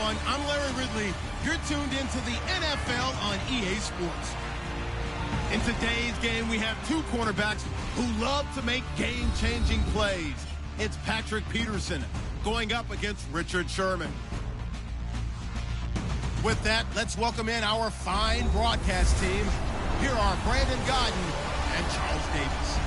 everyone. I'm Larry Ridley. You're tuned into the NFL on EA Sports. In today's game, we have two cornerbacks who love to make game-changing plays. It's Patrick Peterson going up against Richard Sherman. With that, let's welcome in our fine broadcast team. Here are Brandon Godden and Charles Davis.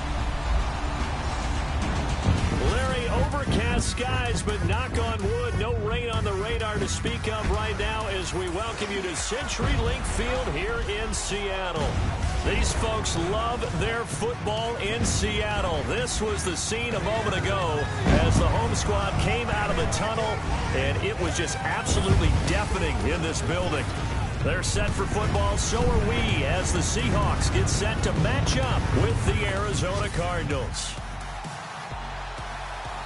Larry, overcast skies, but knock on wood, no rain on the radar to speak of right now as we welcome you to CenturyLink Field here in Seattle. These folks love their football in Seattle. This was the scene a moment ago as the home squad came out of the tunnel, and it was just absolutely deafening in this building. They're set for football, so are we, as the Seahawks get set to match up with the Arizona Cardinals.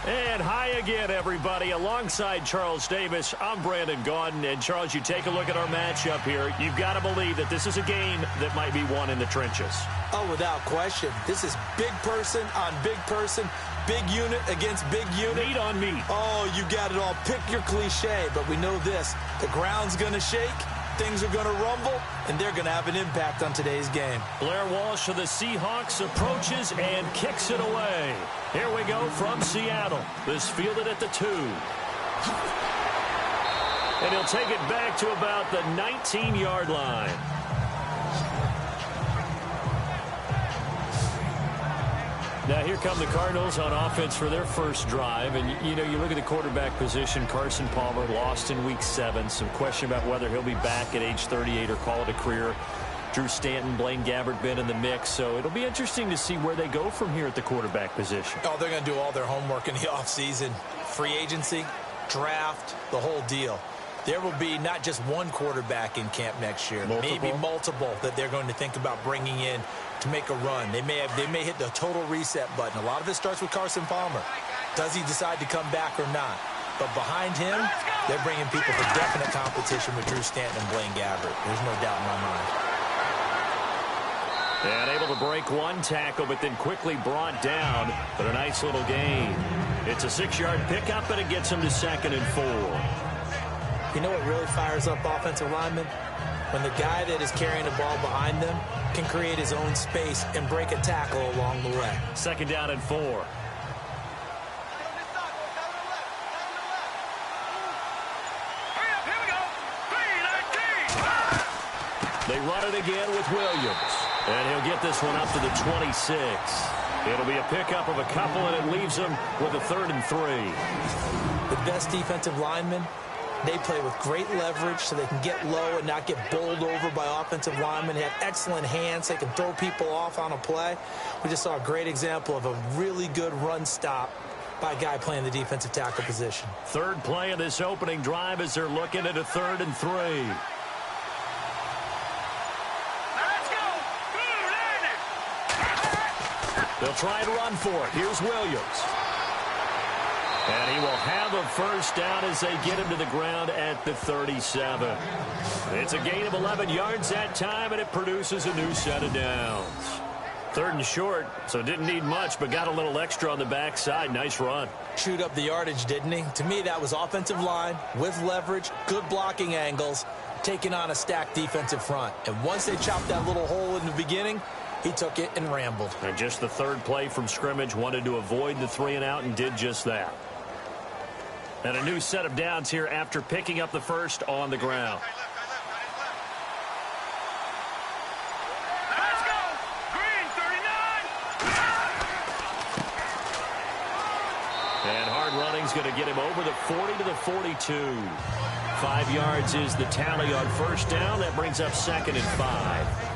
And hi again, everybody. Alongside Charles Davis, I'm Brandon Gaudin. And, Charles, you take a look at our matchup here. You've got to believe that this is a game that might be won in the trenches. Oh, without question. This is big person on big person, big unit against big unit. Meat on meat. Oh, you got it all. Pick your cliche, but we know this. The ground's going to shake. Things are going to rumble, and they're going to have an impact on today's game. Blair Walsh of the Seahawks approaches and kicks it away. Here we go from Seattle. This fielded at the 2. And he'll take it back to about the 19-yard line. Now here come the Cardinals on offense for their first drive. And, you know, you look at the quarterback position, Carson Palmer lost in Week 7. Some question about whether he'll be back at age 38 or call it a career. Drew Stanton, Blaine Gabbert been in the mix. So it'll be interesting to see where they go from here at the quarterback position. Oh, they're going to do all their homework in the offseason. Free agency, draft, the whole deal. There will be not just one quarterback in camp next year. Maybe multiple that they're going to think about bringing in to make a run. They may hit the total reset button. A lot of it starts with Carson Palmer. Does he decide to come back or not? But behind him, they're bringing people for definite competition with Drew Stanton and Blaine Gabbert. There's no doubt in my mind. And able to break one tackle, but then quickly brought down. But a nice little gain. It's a 6-yard pickup, and it gets him to 2nd and 4. You know what really fires up offensive linemen? When the guy that is carrying the ball behind them can create his own space and break a tackle along the way. 2nd down and 4. They run it again with Williams. And he'll get this one up to the 26. It'll be a pickup of a couple, and it leaves him with a 3rd and 3. The best defensive linemen, they play with great leverage so they can get low and not get bowled over by offensive linemen. They have excellent hands. They can throw people off on a play. We just saw a great example of a really good run stop by a guy playing the defensive tackle position. Third play of this opening drive as they're looking at a 3rd and 3. They'll try and run for it. Here's Williams. And he will have a first down as they get him to the ground at the 37. It's a gain of 11 yards that time, and it produces a new set of downs. 3rd and short, so didn't need much, but got a little extra on the backside. Nice run. Chewed up the yardage, didn't he? To me, that was offensive line with leverage, good blocking angles, taking on a stacked defensive front. And once they chopped that little hole in the beginning, he took it and rambled. And just the 3rd play from scrimmage, wanted to avoid the 3 and out and did just that. And a new set of downs here after picking up the first on the ground. Let's go! Green, 39! And hard running's going to get him over the 40 to the 42. 5 yards is the tally on first down. That brings up 2nd and 5.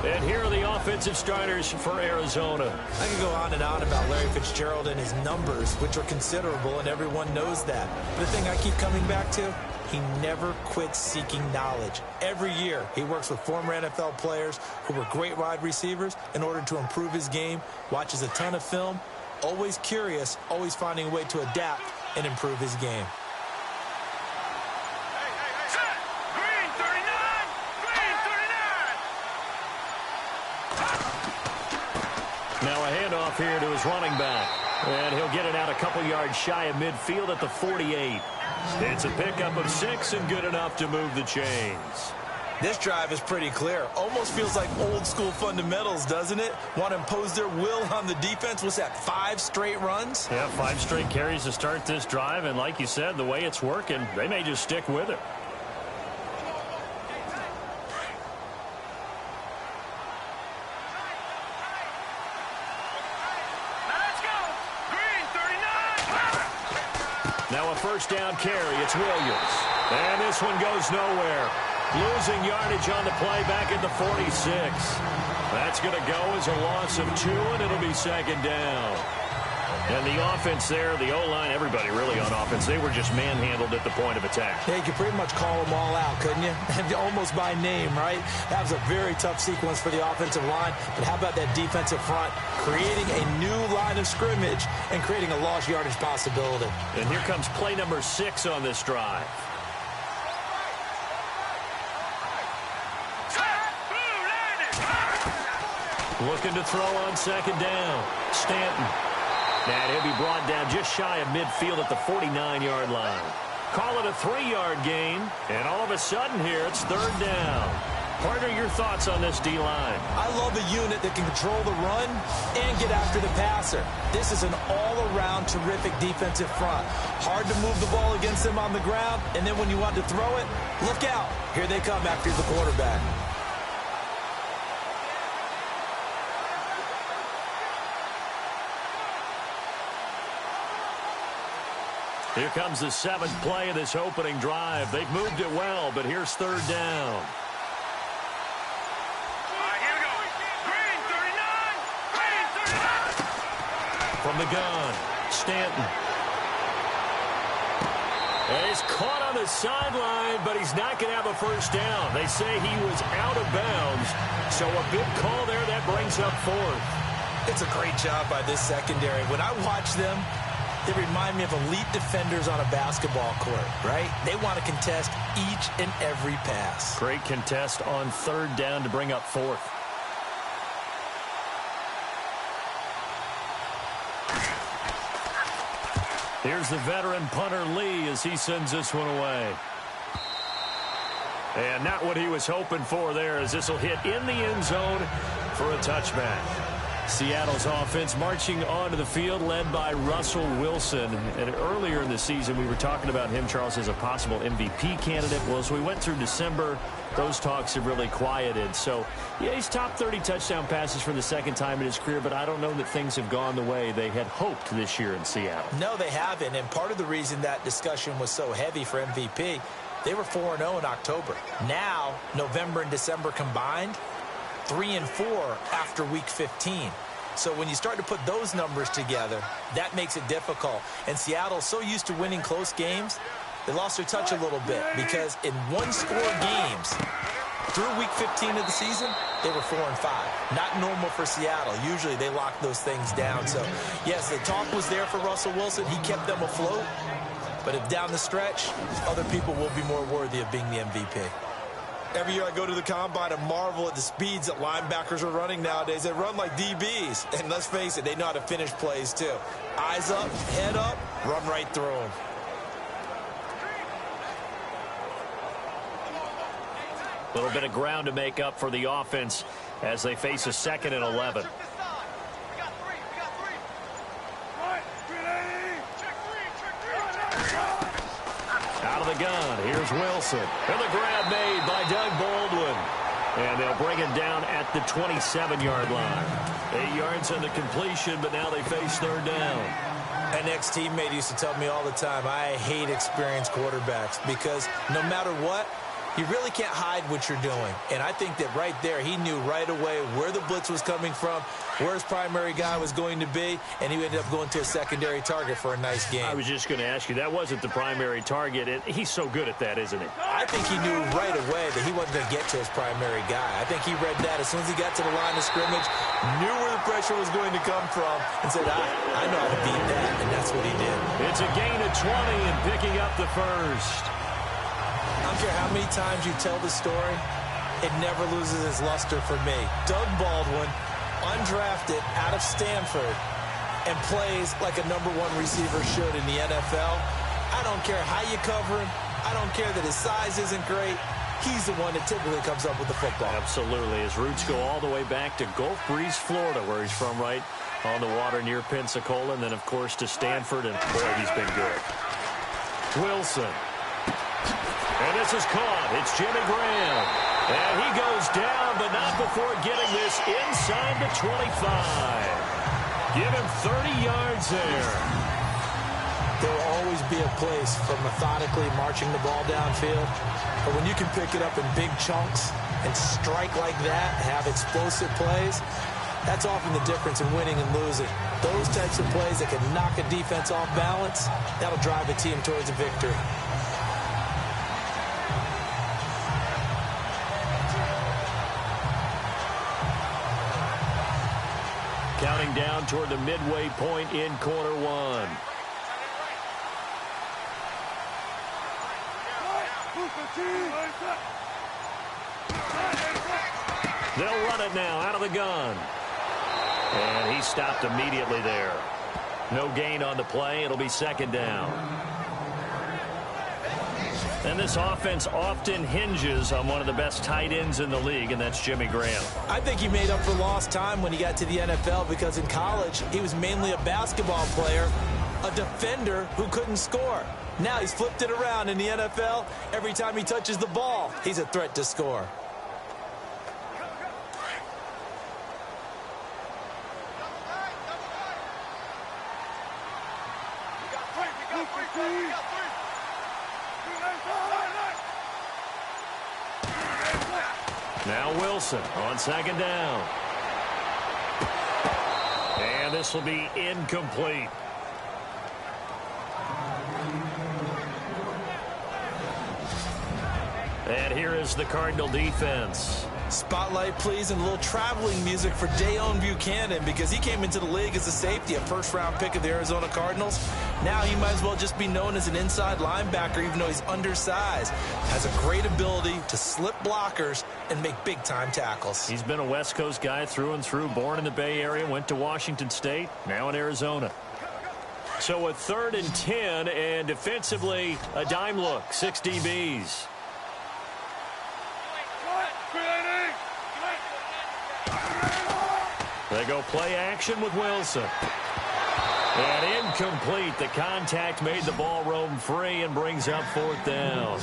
And here are the offensive starters for Arizona. I could go on and on about Larry Fitzgerald and his numbers, which are considerable, and everyone knows that. But the thing I keep coming back to, he never quits seeking knowledge. Every year, he works with former NFL players who were great wide receivers in order to improve his game, watches a ton of film, always curious, always finding a way to adapt and improve his game. Now a handoff here to his running back. And he'll get it out a couple yards shy of midfield at the 48. It's a pickup of 6 and good enough to move the chains. This drive is pretty clear. Almost feels like old school fundamentals, doesn't it? Want to impose their will on the defense. What's that, 5 straight runs? Yeah, 5 straight carries to start this drive. And like you said, the way it's working, they may just stick with it. Now a first down carry. It's Williams. And this one goes nowhere. Losing yardage on the play back at the 46. That's going to go as a loss of 2, and it'll be second down. And the offense there, the O-line, everybody really on offense, they were just manhandled at the point of attack. Yeah, you could pretty much call them all out, couldn't you? Almost by name, right? That was a very tough sequence for the offensive line. But how about that defensive front creating a new line of scrimmage and creating a lost yardage possibility? And here comes play number 6 on this drive. Looking to throw on second down. Stanton. And he'll be brought down just shy of midfield at the 49-yard line. Call it a 3-yard gain. And all of a sudden here, it's third down. Partner, your thoughts on this D-line? I love a unit that can control the run and get after the passer. This is an all-around terrific defensive front. Hard to move the ball against them on the ground. And then when you want to throw it, look out. Here they come after the quarterback. Here comes the 7th play of this opening drive. They've moved it well, but here's third down. Here we go. Green, 39. Green, 39. From the gun, Stanton. And he's caught on the sideline, but he's not going to have a first down. They say he was out of bounds, so a big call there. That brings up 4th. It's a great job by this secondary. When I watch them, they remind me of elite defenders on a basketball court, right? They want to contest each and every pass. Great contest on third down to bring up 4th. Here's the veteran punter Lee as he sends this one away. And not what he was hoping for there, as this will hit in the end zone for a touchback. Seattle's offense marching onto the field, led by Russell Wilson. And earlier in the season, we were talking about him, Charles, as a possible MVP candidate. Well, as we went through December, those talks have really quieted. So, yeah, he's top 30 touchdown passes for the second time in his career, but I don't know that things have gone the way they had hoped this year in Seattle. No, they haven't. And part of the reason that discussion was so heavy for MVP, they were 4-0 in October. Now, November and December combined, 3-4 after week 15. So when you start to put those numbers together, that makes it difficult. And Seattle's so used to winning close games, they lost their touch a little bit because in one-score games through week 15 of the season, they were 4-5. Not normal for Seattle. Usually they lock those things down. So, yes, the talk was there for Russell Wilson. He kept them afloat. But if down the stretch, other people will be more worthy of being the MVP. Every year I go to the combine and marvel at the speeds that linebackers are running nowadays. They run like DBs. And let's face it, they know how to finish plays too. Eyes up, head up, run right through them. A little bit of ground to make up for the offense as they face a 2nd and 11. Out of the gun, here's Wilson. And the grab made by Doug Baldwin. And they'll bring him down at the 27-yard line. 8 yards on the completion, but now they face third down. An ex-teammate used to tell me all the time, I hate experienced quarterbacks because no matter what, you really can't hide what you're doing. And I think that right there, he knew right away where the blitz was coming from, where his primary guy was going to be, and he ended up going to a secondary target for a nice game. I was just going to ask you, that wasn't the primary target, and he's so good at that, isn't he? I think he knew right away that he wasn't going to get to his primary guy. I think he read that as soon as he got to the line of scrimmage, knew where the pressure was going to come from, and said, I know how to beat that, and that's what he did. It's a gain of 20 and picking up the first. I don't care how many times you tell the story, it never loses its luster for me. Doug Baldwin, undrafted out of Stanford, and plays like a #1 receiver should in the NFL. I don't care how you cover him. I don't care that his size isn't great. He's the one that typically comes up with the football. Absolutely. His roots go all the way back to Gulf Breeze, Florida, where he's from, right on the water near Pensacola, and then, of course, to Stanford, and, boy, he's been good. Wilson. And this is caught. It's Jimmy Graham. And he goes down, but not before getting this inside the 25. Give him 30 yards there. There will always be a place for methodically marching the ball downfield. But when you can pick it up in big chunks and strike like that, have explosive plays, that's often the difference in winning and losing. Those types of plays that can knock a defense off balance, that'll drive a team towards a victory. Counting down toward the midway point in quarter one. They'll run it now out of the gun. And he stopped immediately there. No gain on the play. It'll be second down. And this offense often hinges on one of the best tight ends in the league, and that's Jimmy Graham. I think he made up for lost time when he got to the NFL because in college, he was mainly a basketball player, a defender who couldn't score. Now he's flipped it around in the NFL. Every time he touches the ball, he's a threat to score. Now Wilson on second down. And this will be incomplete. And here is the Cardinal defense. Spotlight, please, and a little traveling music for Dayon Buchanan because he came into the league as a safety, a first-round pick of the Arizona Cardinals. Now he might as well just be known as an inside linebacker, even though he's undersized. Has a great ability to slip blockers and make big-time tackles. He's been a West Coast guy through and through, born in the Bay Area, went to Washington State, now in Arizona. So a 3rd and 10, and defensively, a dime look, 6 DBs. They go play action with Wilson. And incomplete. The contact made the ball roam free and brings up 4th down.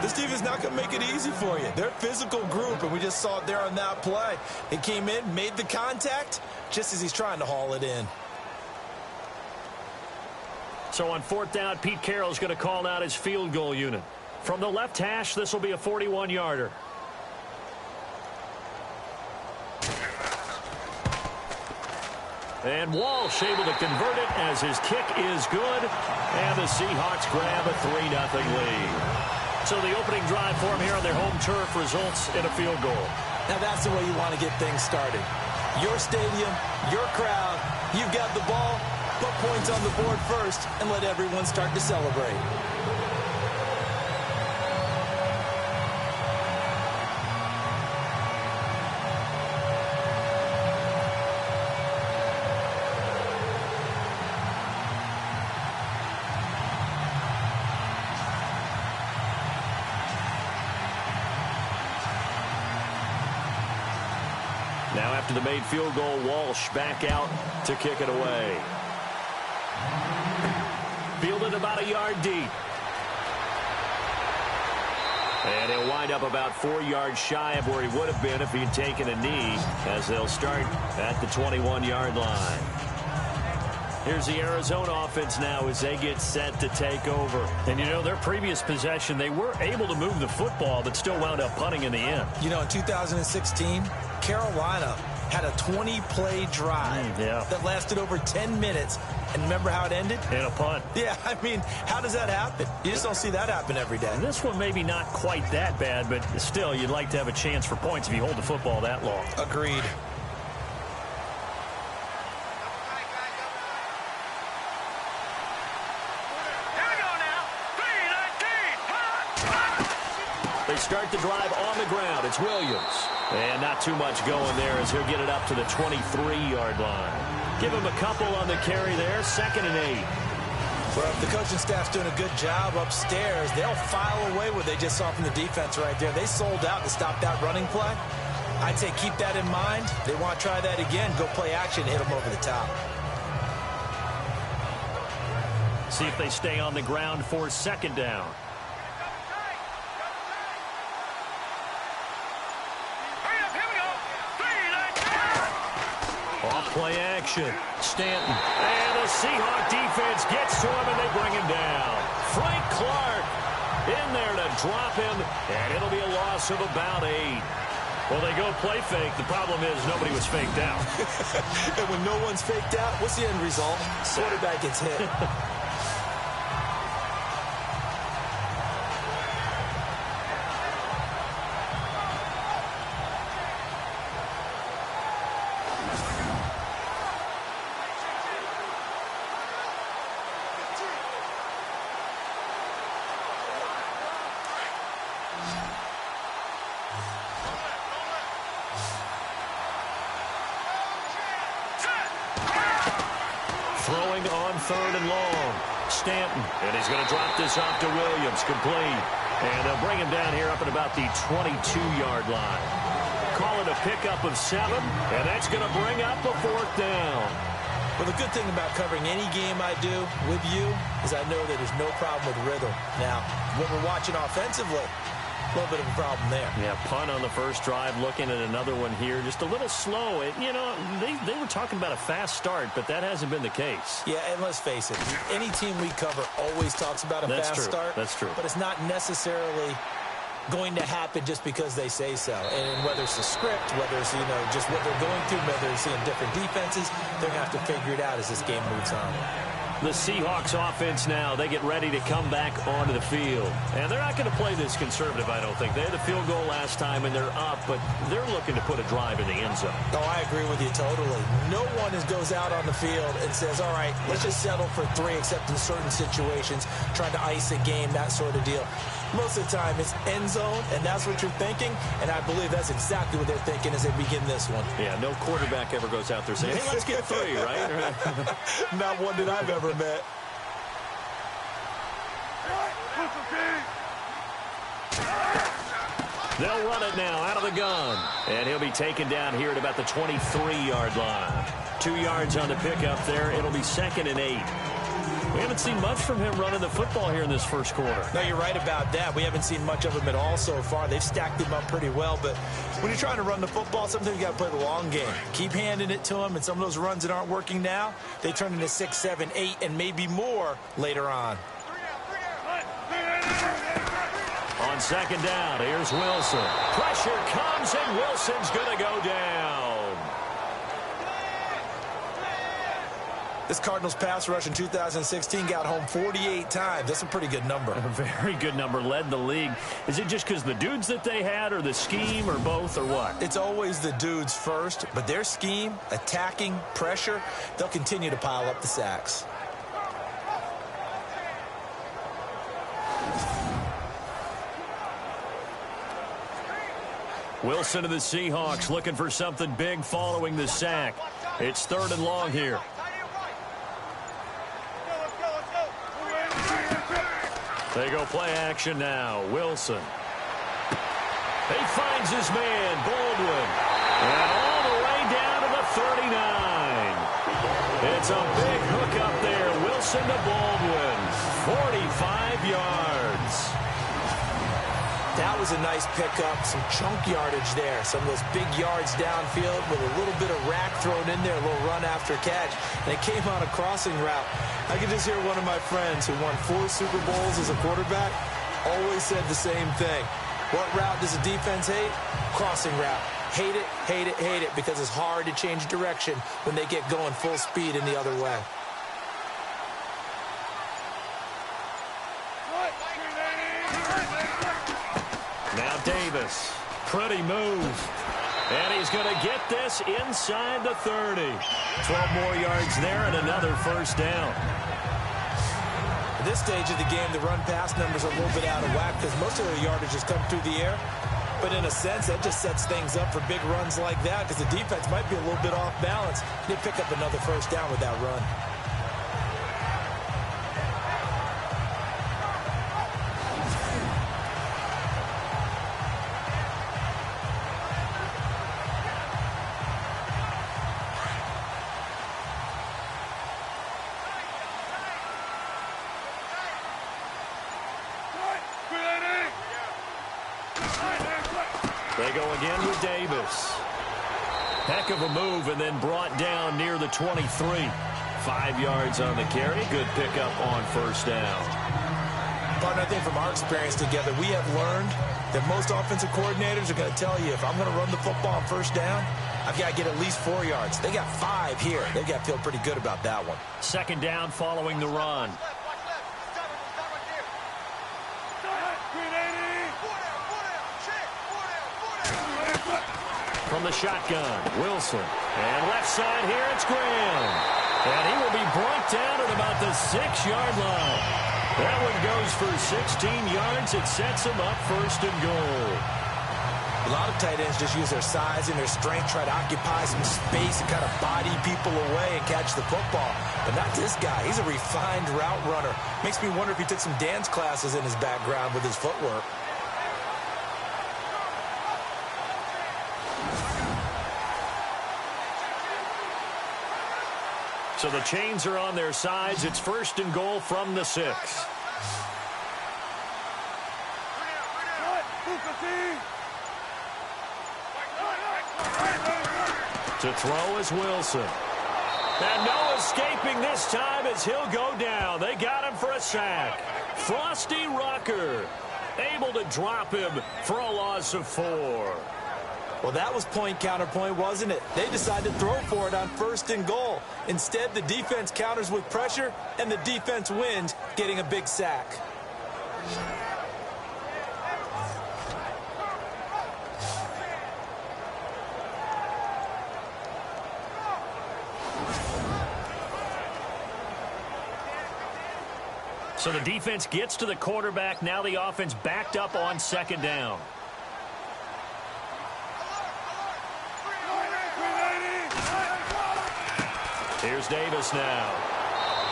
This team is not going to make it easy for you. They're a physical group, and we just saw it there on that play. He came in, made the contact, just as he's trying to haul it in. So on 4th down, Pete Carroll's going to call out his field goal unit. From the left hash, this will be a 41-yarder. And Walsh able to convert it as his kick is good. And the Seahawks grab a 3-0 lead. So the opening drive for them here on their home turf results in a field goal. Now that's the way you want to get things started. Your stadium, your crowd, you've got the ball, put points on the board first, and let everyone start to celebrate. Now after the made field goal, Walsh back out to kick it away. Fielded about a yard deep. And he'll wind up about 4 yards shy of where he would have been if he had taken a knee, as they'll start at the 21-yard line. Here's the Arizona offense now as they get set to take over. And, you know, their previous possession, they were able to move the football, but still wound up punting in the end. You know, in 2016, Carolina had a 20-play drive that lasted over 10 minutes. And remember how it ended? In a punt. Yeah, I mean, how does that happen? You just don't see that happen every day. And this one maybe not quite that bad, but still, you'd like to have a chance for points if you hold the football that long. Agreed. They start the drive on the ground. It's Williams. And not too much going there as he'll get it up to the 23-yard line. Give him a couple on the carry there. 2nd and 8. Well, if the coaching staff's doing a good job upstairs, they'll file away what they just saw from the defense right there. They sold out to stop that running play. I'd say keep that in mind. They want to try that again. Go play action, hit them over the top. See if they stay on the ground for 2nd down. Off play action. Stanton. And the Seahawk defense gets to him, and they bring him down. Frank Clark in there to drop him, and it'll be a loss of about 8. Well, they go play fake. The problem is nobody was faked out. And when no one's faked out, what's the end result? Quarterback gets hit. Throwing on 3rd and long. Stanton. And he's going to drop this off to Williams. Complete. And they'll bring him down here up at about the 22-yard line. Call it a pickup of 7. And that's going to bring up a 4th down. Well, the good thing about covering any game I do with you is I know that there's no problem with rhythm. Now, when we're watching offensively, a little bit of a problem there. Yeah, punt on the first drive, looking at another one here. Just a little slow. You know, they were talking about a fast start, but that hasn't been the case. Yeah, and let's face it, any team we cover always talks about a fast start. That's true. But it's not necessarily going to happen just because they say so. And whether it's the script, whether it's, just what they're going through, whether it's seeing different defenses, they're going to have to figure it out as this game moves on. The Seahawks offense now, they get ready to come back onto the field. And they're not going to play this conservative, I don't think. They had a field goal last time, and they're up, but they're looking to put a drive in the end zone. Oh, I agree with you totally. No one goes out on the field and says, all right, let's just settle for 3, except in certain situations, trying to ice a game, that sort of deal. Most of the time, it's end zone, and that's what you're thinking, and I believe that's exactly what they're thinking as they begin this one. Yeah, no quarterback ever goes out there saying, hey, let's get 3, right? Not one that I've ever met. They'll run it now out of the gun, and he'll be taken down here at about the 23-yard line. 2 yards on the pickup there. It'll be 2nd and 8. We haven't seen much from him running the football here in this first quarter. No, you're right about that. We haven't seen much of him at all so far. They've stacked him up pretty well, but when you're trying to run the football, sometimes you got to play the long game. Keep handing it to him, and some of those runs that aren't working now, they turn into 6, 7, 8, and maybe more later on. On 2nd down, here's Wilson. Pressure comes, and Wilson's going to go down. This Cardinals pass rush in 2016 got home 48 times. That's a pretty good number. A very good number. Led the league. Is it just because the dudes that they had, or the scheme, or both, or what? It's always the dudes first, but their scheme, attacking, pressure, they'll continue to pile up the sacks. Wilson of the Seahawks looking for something big following the sack. It's 3rd and long here. They go play action now. Wilson. He finds his man, Baldwin. And all the way down to the 39. It's a big hook up there. Wilson to Baldwin. 45 yards. That was a nice pickup, some chunk yardage there. Some of those big yards downfield with a little bit of rack thrown in there, a little run after catch. And it came on a crossing route. I could just hear one of my friends who won 4 Super Bowls as a quarterback always said the same thing. What route does the defense hate? Crossing route. Hate it, hate it, hate it, because it's hard to change direction when they get going full speed in the other way. Now Davis, pretty move. And he's going to get this inside the 30. 12 more yards there and another first down. At this stage of the game, the run-pass numbers are a little bit out of whack because most of the yardage has come through the air. But in a sense, that just sets things up for big runs like that because the defense might be a little bit off balance. They pick up another first down with that run. They go again with Davis. Heck of a move and then brought down near the 23. 5 yards on the carry. Good pickup on first down. Partner, I think from our experience together, we have learned that most offensive coordinators are going to tell you, if I'm going to run the football on first down, I've got to get at least 4 yards. They got 5 here. They've got to feel pretty good about that one. Second down following the run. From the shotgun, Wilson. And left side here, it's Graham. And he will be brought down at about the 6-yard line. That one goes for 16 yards. It sets him up first and goal. A lot of tight ends just use their size and their strength, try to occupy some space and kind of body people away and catch the football. But not this guy. He's a refined route runner. Makes me wonder if he took some dance classes in his background with his footwork. So the chains are on their sides. It's first and goal from the 6. To throw is Wilson. And no escaping this time as he'll go down. They got him for a sack. Frosty Rucker able to drop him for a loss of 4. Well, that was point counterpoint, wasn't it? They decided to throw for it on first and goal. Instead, the defense counters with pressure, and the defense wins, getting a big sack. So the defense gets to the quarterback. Now the offense backed up on second down. Here's Davis now.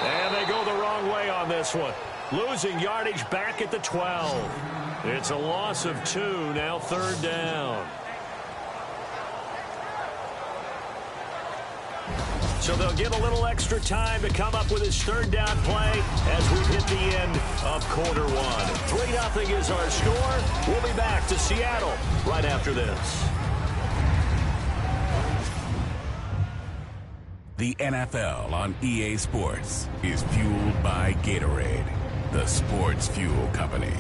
And they go the wrong way on this one. Losing yardage back at the 12. It's a loss of 2, now third down. So they'll get a little extra time to come up with his third down play as we hit the end of quarter 1. 3-0 is our score. We'll be back to Seattle right after this. The NFL on EA Sports is fueled by Gatorade, the sports fuel company.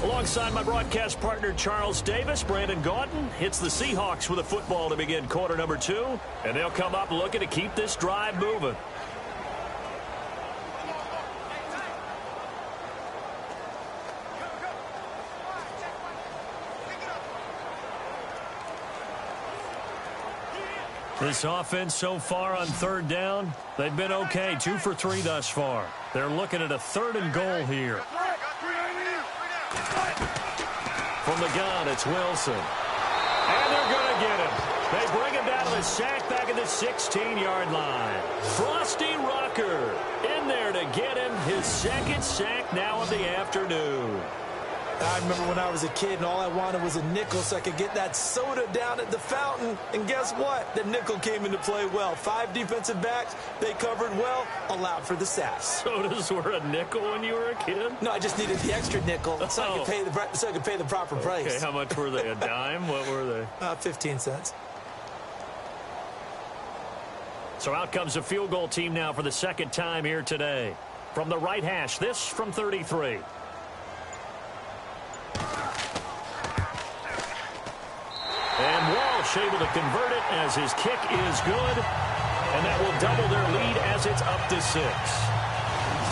Alongside my broadcast partner Charles Davis, Brandon Gaudin hits the Seahawks with a football to begin quarter number 2, and they'll come up looking to keep this drive moving. This offense so far on third down, they've been okay. 2 for 3 thus far. They're looking at a third and goal here. From the gun, it's Wilson. And they're going to get him. They bring him down to the sack back at the 16-yard line. Frosty Rucker in there to get him his second sack now of the afternoon. I remember when I was a kid and all I wanted was a nickel so I could get that soda down at the fountain. And guess what? The nickel came into play well. 5 defensive backs. They covered well, allowed for the sacks. Sodas were a nickel when you were a kid? No, I just needed the extra nickel so I could pay the proper price. Okay, how much were they? A dime? What were they? 15 cents. So out comes a field goal team now for the second time here today. From the right hash, this from 33. And Walsh able to convert it as his kick is good. And that will double their lead as it's up to 6.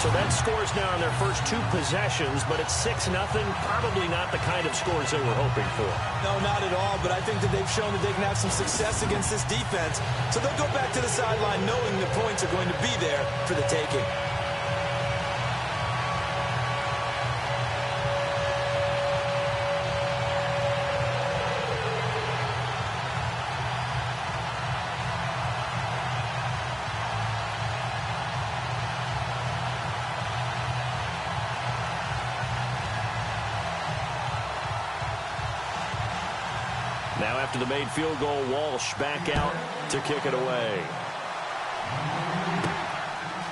So that scores now in their first 2 possessions, but it's 6-0. Probably not the kind of scores they were hoping for. No, not at all, but I think that they've shown that they can have some success against this defense. So they'll go back to the sideline knowing the points are going to be there for the taking. Now after the made field goal, Walsh back out to kick it away.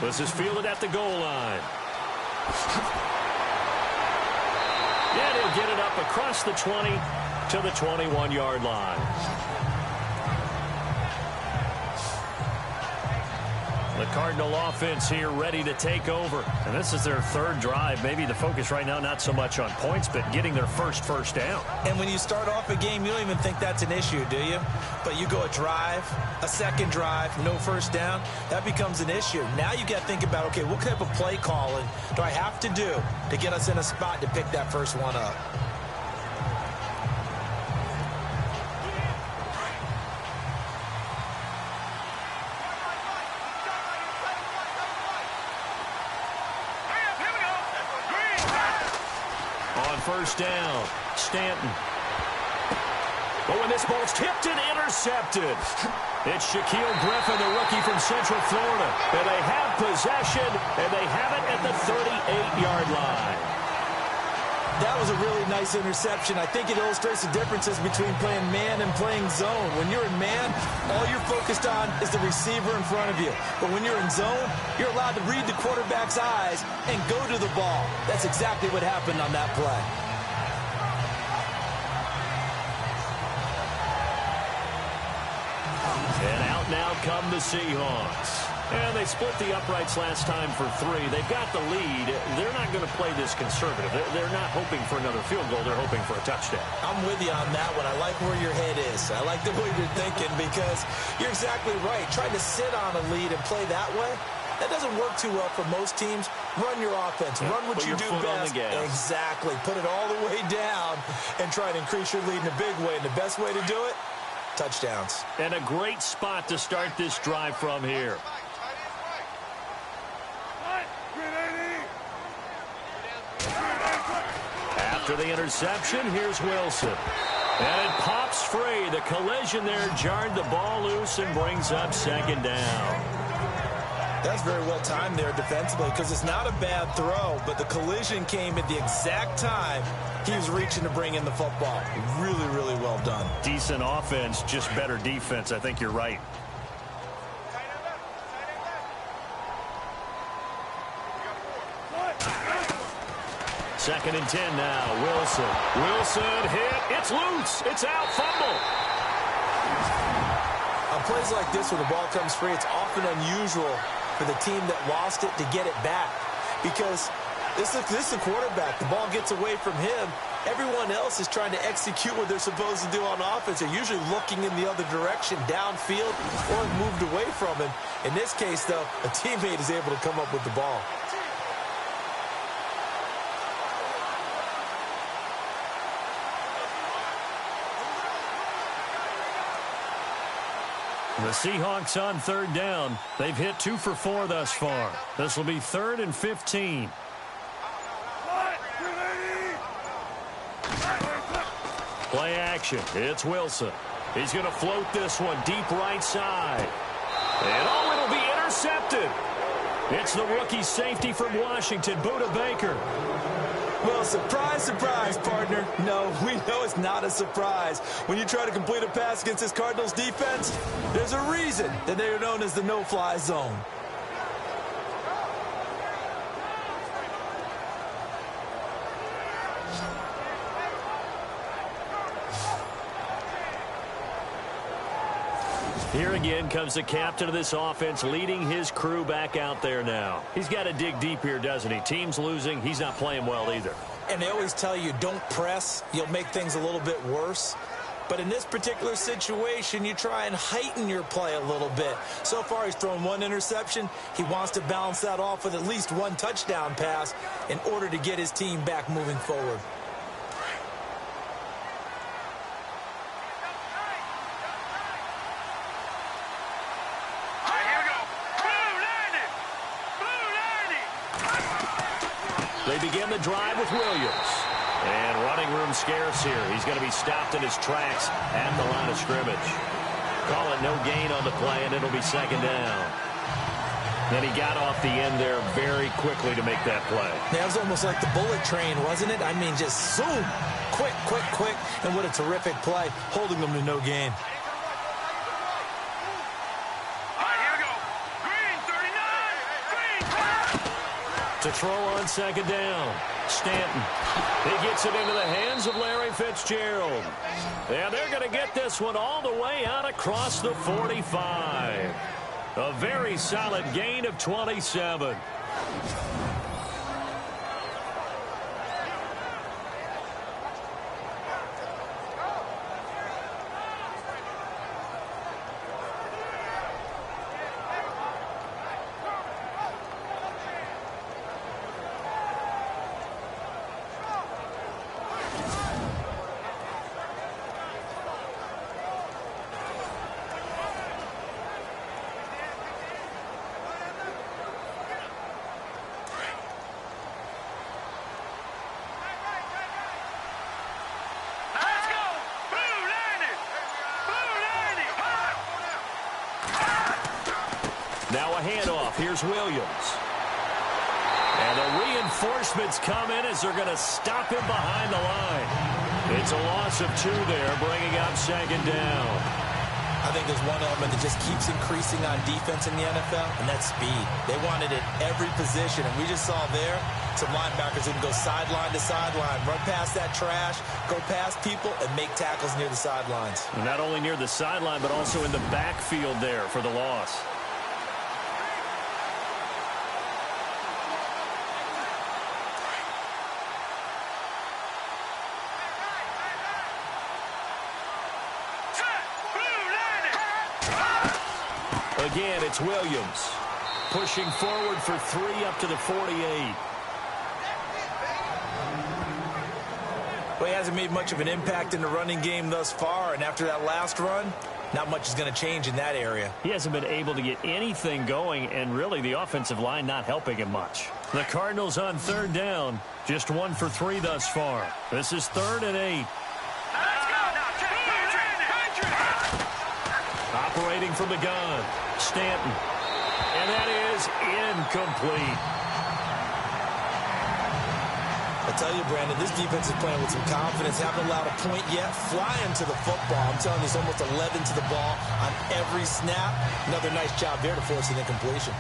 This is fielded at the goal line. And he'll get it up across the 20 to the 21-yard line. The Cardinal offense here ready to take over. And this is their third drive. Maybe the focus right now not so much on points, but getting their first down. And when you start off a game, you don't even think that's an issue, do you? But you go a drive, a second drive, no first down, that becomes an issue. Now you got to think about, okay, what type of play calling do I have to do to get us in a spot to pick that first one up? First down, Stanton. Oh, and this ball's tipped and intercepted. It's Shaquille Griffin, the rookie from Central Florida. And they have possession, and they have it at the 38-yard line. That was a really nice interception. I think it illustrates the differences between playing man and playing zone. When you're in man, all you're focused on is the receiver in front of you. But when you're in zone, you're allowed to read the quarterback's eyes and go to the ball. That's exactly what happened on that play. And out now come the Seahawks. And they split the uprights last time for 3. They've got the lead. They're not going to play this conservative. They're not hoping for another field goal. They're hoping for a touchdown. I'm with you on that one. I like where your head is. I like the way you're thinking because you're exactly right. Trying to sit on a lead and play that way, that doesn't work too well for most teams. Run your offense. Run what you do best. Exactly. Put it all the way down and try to increase your lead in a big way. And the best way to do it, touchdowns. And a great spot to start this drive from here. After the interception, here's Wilson. And it pops free. The collision there jarred the ball loose and brings up second down. That's very well timed there defensively because it's not a bad throw, but the collision came at the exact time he was reaching to bring in the football. Really, really well done. Decent offense, just better defense. I think you're right. Second and 10 now. Wilson. Wilson hit. It's loose. It's out. Fumble. On plays like this where the ball comes free, it's often unusual for the team that lost it to get it back because this is the quarterback. The ball gets away from him. Everyone else is trying to execute what they're supposed to do on offense. They're usually looking in the other direction, downfield, or moved away from him. In this case, though, a teammate is able to come up with the ball. The Seahawks on third down. They've hit 2 for 4 thus far. This will be 3rd and 15. Play action. It's Wilson. He's going to float this one deep right side. And oh, it'll be intercepted. It's the rookie safety from Washington, Budda Baker. Well, surprise, surprise, partner. No, we know it's not a surprise. When you try to complete a pass against this Cardinals defense, there's a reason that they are known as the no-fly zone. Here again comes the captain of this offense leading his crew back out there now. He's got to dig deep here, doesn't he? Team's losing. He's not playing well either. And they always tell you don't press. You'll make things a little bit worse. But in this particular situation, you try and heighten your play a little bit. So far, he's thrown 1 interception. He wants to balance that off with at least 1 touchdown pass in order to get his team back moving forward. They begin the drive with Williams. And running room scarce here. He's going to be stopped in his tracks at the line of scrimmage. Call it no gain on the play, and it'll be second down. And he got off the end there very quickly to make that play. That was almost like the bullet train, wasn't it? I mean, just zoom. Quick, quick, quick. And what a terrific play, holding them to no gain. To throw on second down. Stanton. He gets it into the hands of Larry Fitzgerald. And they're going to get this one all the way out across the 45. A very solid gain of 27. Now a handoff. Here's Williams. And the reinforcements come in as they're going to stop him behind the line. It's a loss of 2 there, bringing up second down. I think there's one element that just keeps increasing on defense in the NFL, and that's speed. They want it at every position, and we just saw there some linebackers who can go sideline to sideline, run past that trash, go past people, and make tackles near the sidelines. And not only near the sideline, but also in the backfield there for the loss. Again, it's Williams pushing forward for 3 up to the 48. Well, he hasn't made much of an impact in the running game thus far, and after that last run, not much is going to change in that area. He hasn't been able to get anything going, and really the offensive line not helping him much. The Cardinals on third down, just 1 for 3 thus far. This is 3rd and 8. Operating from the gun, Stanton. And that is incomplete. I tell you, Brandon, this defense is playing with some confidence. Haven't allowed a point yet. Flying to the football. I'm telling you, it's almost 11 to the ball on every snap. Another nice job there to force an incompletion.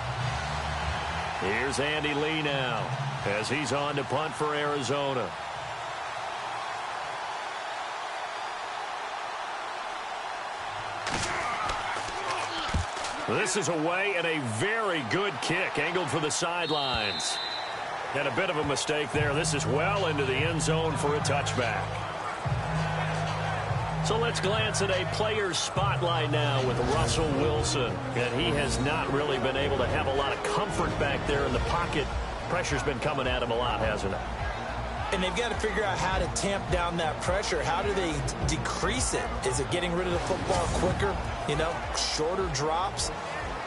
Here's Andy Lee now as he's on to punt for Arizona. This is away and a very good kick angled for the sidelines. And a bit of a mistake there. This is well into the end zone for a touchback. So let's glance at a player's spotlight now with Russell Wilson. And he has not really been able to have a lot of comfort back there in the pocket. Pressure's been coming at him a lot, hasn't it? And they've got to figure out how to tamp down that pressure. How do they decrease it? Is it getting rid of the football quicker? You know, shorter drops?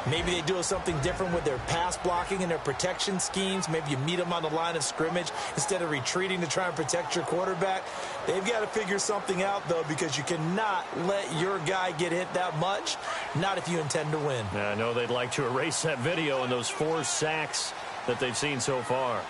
Maybe they do something different with their pass blocking and their protection schemes. Maybe you meet them on the line of scrimmage instead of retreating to try and protect your quarterback. They've got to figure something out, though, because you cannot let your guy get hit that much, not if you intend to win. Yeah, I know they'd like to erase that video and those 4 sacks that they've seen so far.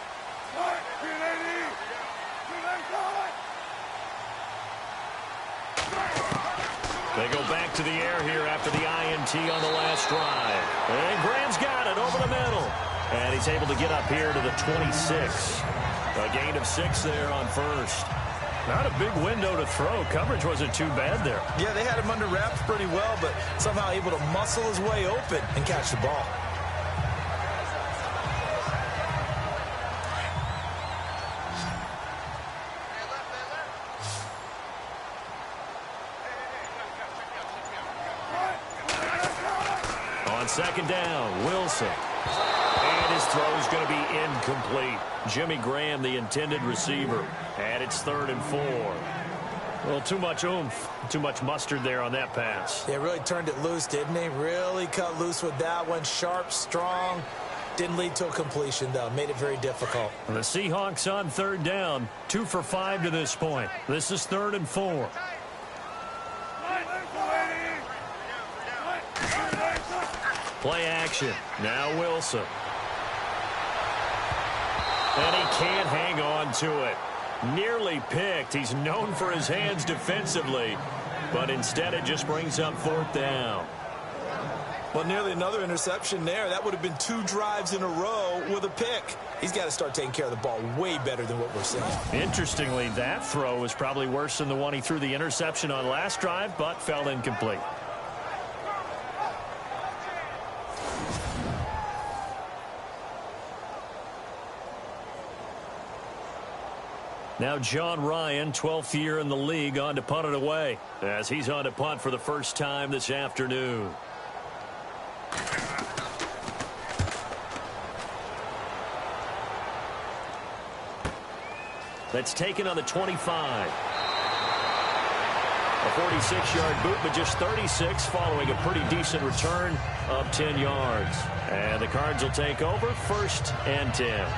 They go back to the air here after the INT on the last drive. And Graham's got it over the middle. And he's able to get up here to the 26. A gain of 6 there on first. Not a big window to throw. Coverage wasn't too bad there. Yeah, they had him under wraps pretty well, but somehow able to muscle his way open and catch the ball. On second down, Wilson. And his throw is going to be incomplete. Jimmy Graham, the intended receiver. And it's 3rd and 4. Well, too much oomph, too much mustard there on that pass. They really turned it loose, didn't they? Really cut loose with that one. Sharp, strong. Didn't lead to a completion, though. Made it very difficult. The Seahawks on third down. 2 for 5 to this point. This is 3rd and 4. Play action. Now Wilson. And he can't hang on to it. Nearly picked. He's known for his hands defensively, but instead it just brings up 4th down. Well, nearly another interception there. That would have been 2 drives in a row with a pick. He's got to start taking care of the ball way better than what we're seeing. Interestingly, that throw was probably worse than the one he threw the interception on last drive, but fell incomplete. Now John Ryan, 12th year in the league, on to punt it away, as he's on to punt for the first time this afternoon. That's taken on the 25. A 46-yard boot, but just 36 following a pretty decent return of 10 yards. And the Cards will take over 1st and 10.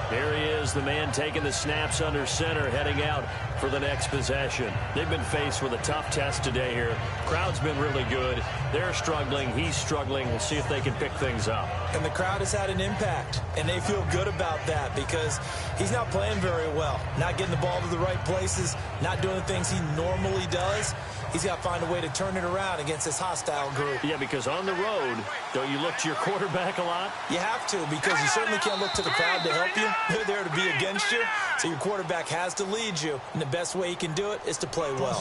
Here he is, the man taking the snaps under center, heading out for the next possession. They've been faced with a tough test today here. Crowd's been really good. They're struggling. He's struggling. We'll see if they can pick things up. And the crowd has had an impact, and they feel good about that because he's not playing very well. Not getting the ball to the right places, not doing the things he normally does. He's got to find a way to turn it around against this hostile group. Yeah, because on the road, don't you look to your quarterback a lot? You have to, because you certainly can't look to the crowd to help you. They're there to be against you, so your quarterback has to lead you. And the best way he can do it is to play well.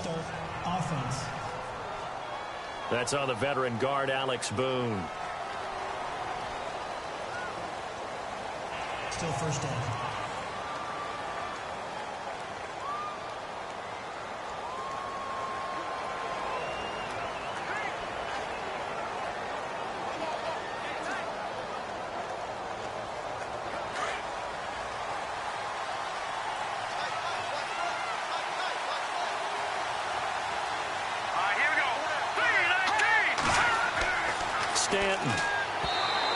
Offense. That's on the veteran guard, Alex Boone. Still 1st down.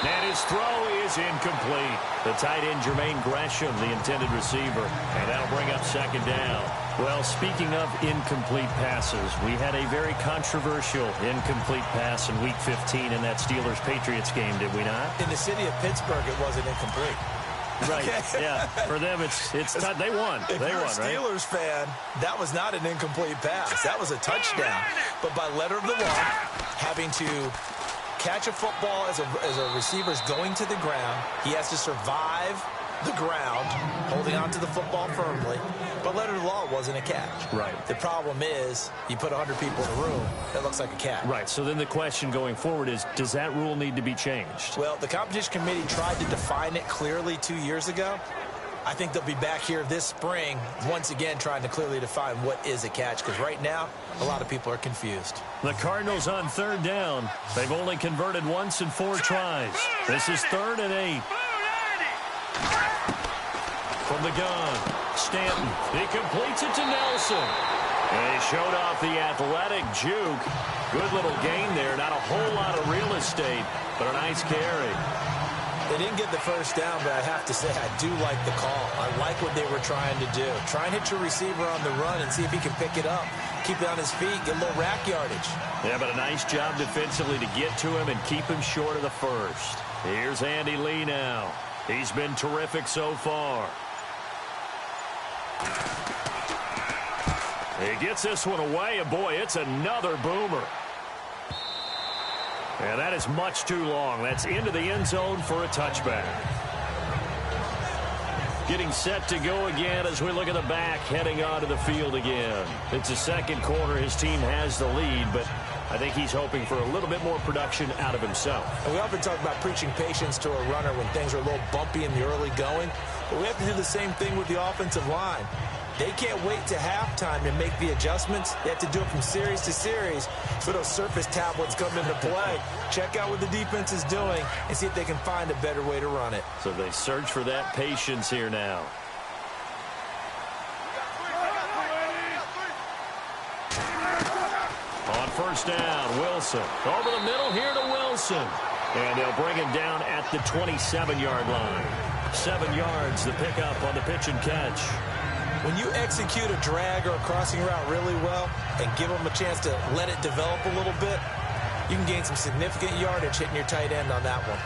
And his throw is incomplete. The tight end, Jermaine Gresham, the intended receiver. And that'll bring up 2nd down. Well, speaking of incomplete passes, we had a very controversial incomplete pass in Week 15 in that Steelers-Patriots game, did we not? In the city of Pittsburgh, it wasn't incomplete. Right, yeah. For them, it's they won. If they you're won, a Steelers fan, that was not an incomplete pass. That was a touchdown. But by letter of the law, having to catch a football as a receiver's going to the ground, he has to survive the ground, holding on to the football firmly. But letter of the law wasn't a catch. Right. The problem is you put 100 people in a room, that looks like a catch. Right. So then the question going forward is, does that rule need to be changed? Well, the competition committee tried to define it clearly 2 years ago. I think they'll be back here this spring once again trying to clearly define what is a catch, because right now a lot of people are confused. The Cardinals on 3rd down. They've only converted once in 4 tries. This is 3rd and 8. From the gun, Stanton. He completes it to Nelson. And he showed off the athletic juke. Good little gain there. Not a whole lot of real estate, but a nice carry. They didn't get the first down, but I have to say I do like the call. I like what they were trying to do. Try and hit your receiver on the run and see if he can pick it up. Keep it on his feet, get a little rack yardage. Yeah, but a nice job defensively to get to him and keep him short of the first. Here's Andy Lee now. He's been terrific so far. He gets this one away, and boy, it's another boomer. And that is much too long. That's into the end zone for a touchback. Getting set to go again as we look at the back, heading onto the field again. It's a 2nd quarter. His team has the lead, but I think he's hoping for a little bit more production out of himself. And we often talk about preaching patience to a runner when things are a little bumpy in the early going, but we have to do the same thing with the offensive line. They can't wait to halftime to make the adjustments. They have to do it from series to series so those surface tablets come into play. Check out what the defense is doing and see if they can find a better way to run it. So they search for that patience here now. On 1st down, Wilson. Over the middle here to Wilson. And they'll bring him down at the 27-yard line. 7 yards, the pickup on the pitch and catch. When you execute a drag or a crossing route really well and give them a chance to let it develop a little bit, You can gain some significant yardage hitting your tight end on that one.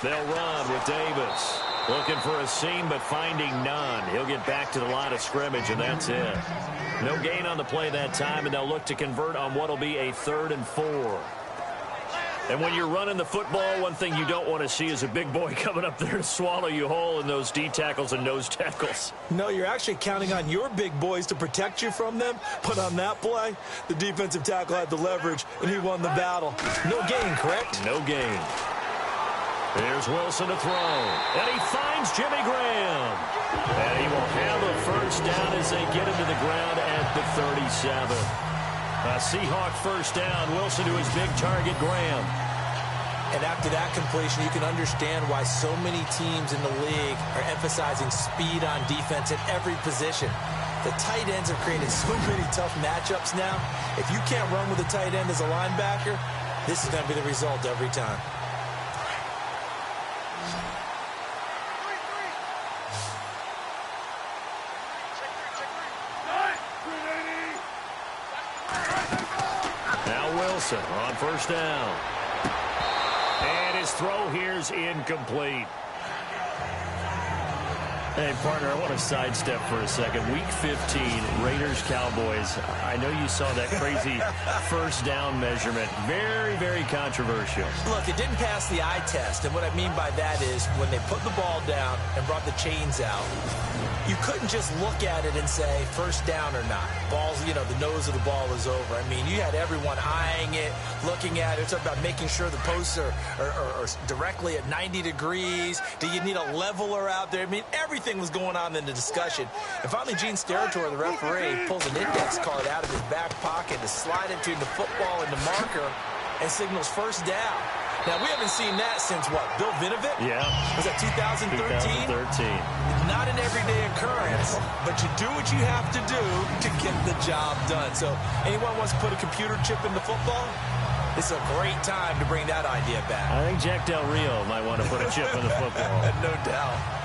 They'll run with Davis. Looking for a seam, but finding none. He'll get back to the line of scrimmage, and that's it. No gain on the play that time, and they'll look to convert on what will be a 3rd and 4. And when you're running the football, one thing you don't want to see is a big boy coming up there to swallow you whole in those D tackles and nose tackles. No, you're actually counting on your big boys to protect you from them. But on that play, the defensive tackle had the leverage, and he won the battle. No gain, correct? No gain. Here's Wilson to throw. And he finds Jimmy Graham. And he will have a first down as they get him to the ground at the 37. A Seahawk first down. Wilson to his big target, Graham. And after that completion, you can understand why so many teams in the league are emphasizing speed on defense at every position. The tight ends have created so many tough matchups now. If you can't run with a tight end as a linebacker, this is going to be the result every time. On first down. And his throw here's incomplete. Hey, partner, I want to sidestep for a second. Week 15, Raiders-Cowboys. I know you saw that crazy first down measurement. Very, very controversial. Look, it didn't pass the eye test, and what I mean by that is when they put the ball down and brought the chains out, you couldn't just look at it and say first down or not. Balls, you know, the nose of the ball was over. I mean, you had everyone eyeing it, looking at it. It's about making sure the posts are directly at 90 degrees. Do you need a leveler out there? I mean, everything was going on in the discussion. And finally, Gene Steratore, the referee, pulls an index card out of his back pocket to slide it between the football and the marker and signals first down. Now, we haven't seen that since, what, Bill Vinovich? Yeah. Was that 2013? 2013. Not an everyday occurrence, but you do what you have to do to get the job done. So anyone wants to put a computer chip in the football? This is a great time to bring that idea back. I think Jack Del Rio might want to put a chip in the football. No doubt.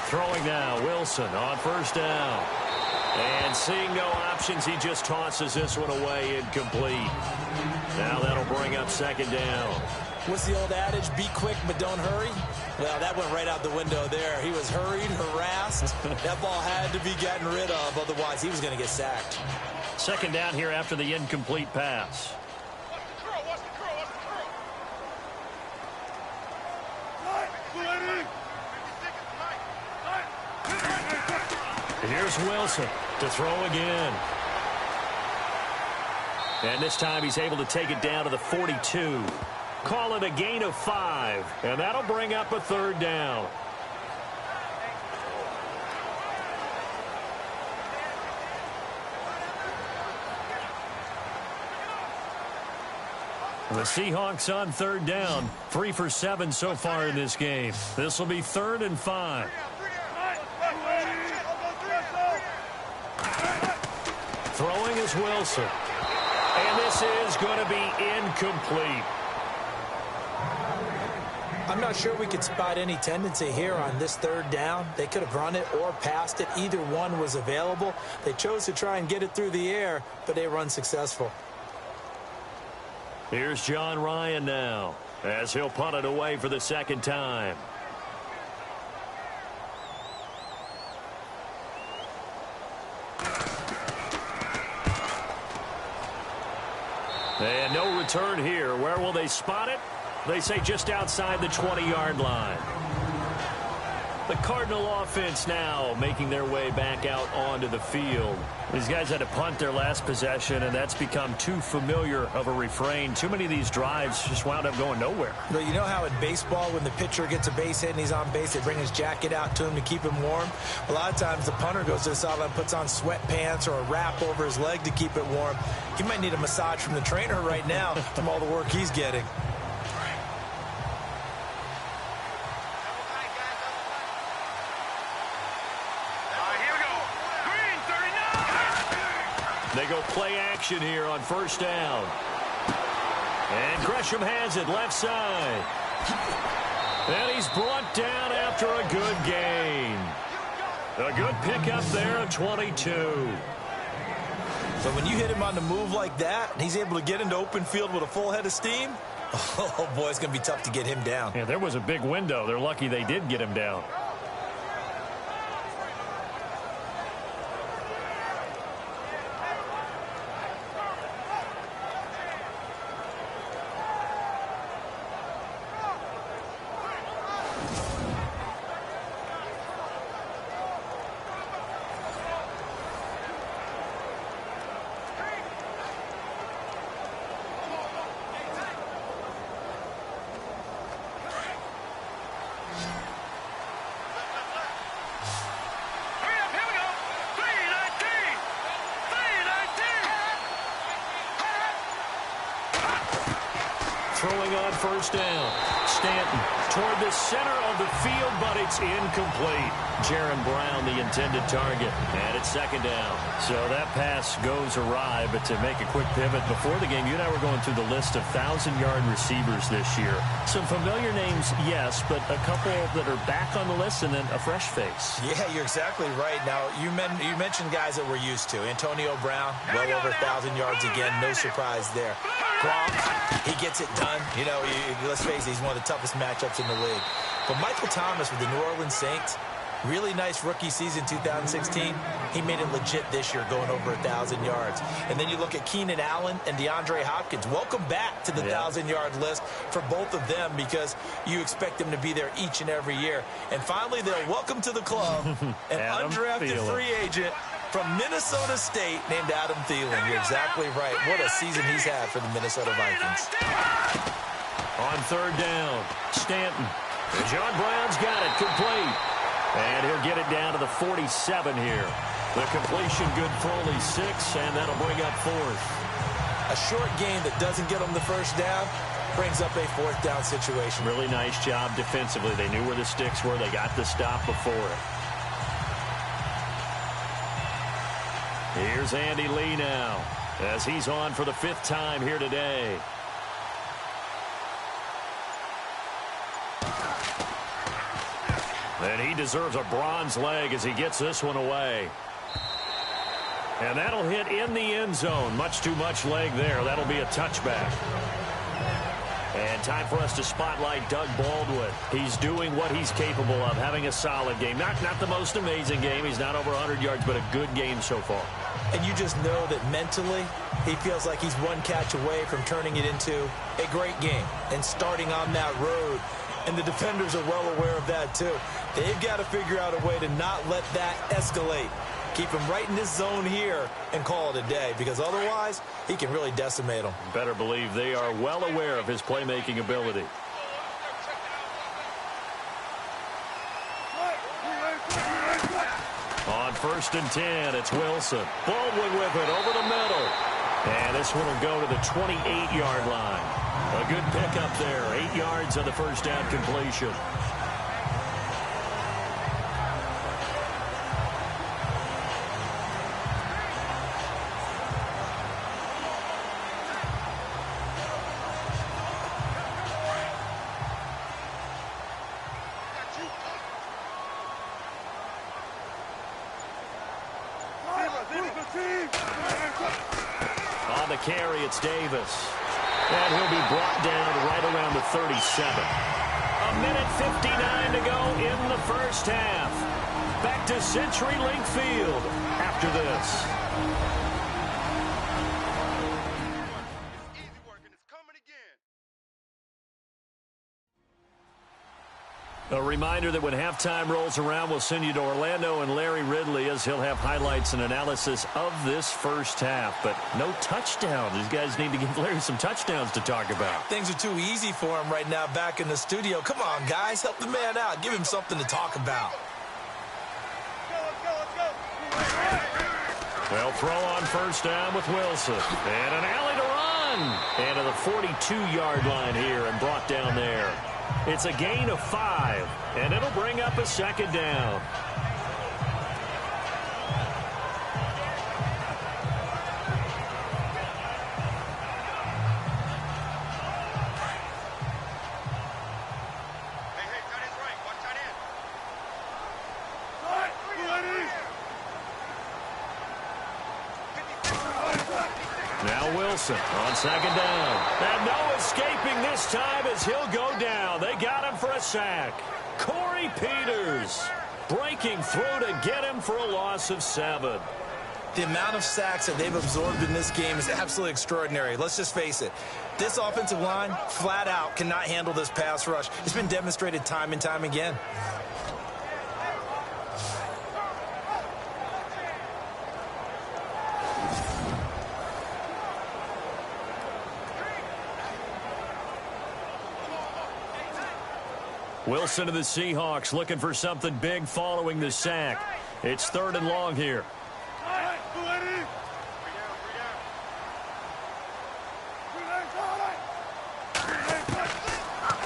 Throwing now, Wilson on first down. And seeing no options, he just tosses this one away, incomplete. Now that'll bring up second down. What's the old adage? Be quick, but don't hurry? Well, that went right out the window there. He was hurried, harassed. That ball had to be gotten rid of, otherwise he was going to get sacked. Second down here after the incomplete pass. Here's Wilson to throw again. And this time he's able to take it down to the 42. Call it a gain of 5. And that'll bring up a third down. The Seahawks on third down. 3 for 7 so far in this game. This will be 3rd and 5. Throwing is Wilson. And this is going to be incomplete. I'm not sure we could spot any tendency here on this third down. They could have run it or passed it. Either one was available. They chose to try and get it through the air, but they were unsuccessful. Here's John Ryan now, as he'll punt it away for the second time. And no return here. Where will they spot it? They say just outside the 20-yard line. The Cardinal offense now making their way back out onto the field. These guys had to punt their last possession, and that's become too familiar of a refrain. Too many of these drives just wound up going nowhere. But you know how in baseball, when the pitcher gets a base hit and he's on base, they bring his jacket out to him to keep him warm? A lot of times the punter goes to the sideline, puts on sweatpants or a wrap over his leg to keep it warm. He might need a massage from the trainer right now from all the work he's getting. They go play action here on first down. And Gresham has it left side. And he's brought down after a good gain. A good pickup there of 22. So when you hit him on the move like that, and he's able to get into open field with a full head of steam, oh boy, it's going to be tough to get him down. Yeah, there was a big window. They're lucky they did get him down. Throwing on first down. Stanton toward the center of the field, but it's incomplete. Jaron Brown, the intended target. And it's second down. So that pass goes awry, but to make a quick pivot before the game, you and I were going through the list of 1,000-yard receivers this year. Some familiar names, yes, but a couple that are back on the list and then a fresh face. Yeah, you're exactly right. Now, you mentioned guys that we're used to. Antonio Brown, well over 1,000 yards again. No surprise there. Gronk, he gets it done. You know, let's face it, he's one of the toughest matchups in the league. But Michael Thomas with the New Orleans Saints, really nice rookie season 2016. He made it legit this year, going over 1,000 yards. And then you look at Keenan Allen and DeAndre Hopkins. Welcome back to the 1,000-yard list for both of them, because you expect them to be there each and every year. And finally, they'll welcome to the club an undrafted free agent from Minnesota State named Adam Thielen. You're exactly right. What a season he's had for the Minnesota Vikings. On third down, Stanton. John Brown's got it complete. And he'll get it down to the 47 here. The completion good for only 6, and that'll bring up fourth. A short game that doesn't get them the first down brings up a fourth down situation. Really nice job defensively. They knew where the sticks were. They got the stop before it. Here's Andy Lee now, as he's on for the 5th time here today. And he deserves a bronze leg as he gets this one away. And that'll hit in the end zone. Much too much leg there. That'll be a touchback. And time for us to spotlight Doug Baldwin. He's doing what he's capable of, having a solid game. Not the most amazing game. He's not over 100 yards, but a good game so far. And you just know that mentally, he feels like he's one catch away from turning it into a great game and starting on that road. And the defenders are well aware of that, too. They've got to figure out a way to not let that escalate. Keep him right in this zone here and call it a day, because otherwise he can really decimate them. Better believe they are well aware of his playmaking ability. On 1st and 10, it's Wilson. Baldwin with it over the middle. And this one will go to the 28-yard line. A good pickup there. 8 yards on the first down completion. On the carry, it's Davis. And he'll be brought down right around the 37. A minute 59 to go in the first half. Back to CenturyLink Field after this. A reminder that when halftime rolls around, we'll send you to Orlando and Larry Ridley as he'll have highlights and analysis of this first half. But no touchdown. These guys need to give Larry some touchdowns to talk about. Things are too easy for him right now back in the studio. Come on, guys. Help the man out. Give him something to talk about. They'll throw on first down with Wilson. And an alley to run. And to the 42-yard line here and brought down there. It's a gain of 5, and it'll bring up a second down. Now Wilson on second down. And no escaping this time as he'll go down. They got him for a sack. Corey Peters breaking through to get him for a loss of 7. The amount of sacks that they've absorbed in this game is absolutely extraordinary. Let's just face it. This offensive line, flat out, cannot handle this pass rush. It's been demonstrated time and time again. Wilson of the Seahawks looking for something big following the sack. It's 3rd and long here.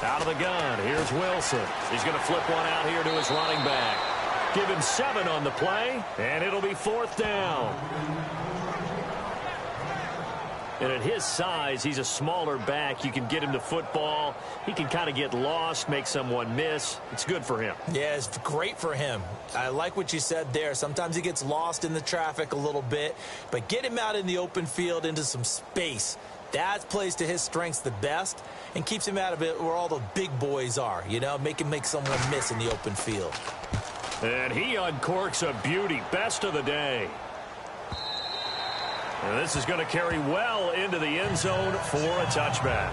Out of the gun, here's Wilson. He's going to flip one out here to his running back. Give him 7 on the play, and it'll be 4th down. And at his size, he's a smaller back. You can get him to football. He can kind of get lost, make someone miss. It's good for him. Yeah, it's great for him. I like what you said there. Sometimes he gets lost in the traffic a little bit, but get him out in the open field into some space. That plays to his strengths the best and keeps him out of it where all the big boys are, you know, make him make someone miss in the open field. And he uncorks a beauty. Best of the day. And this is going to carry well into the end zone for a touchback.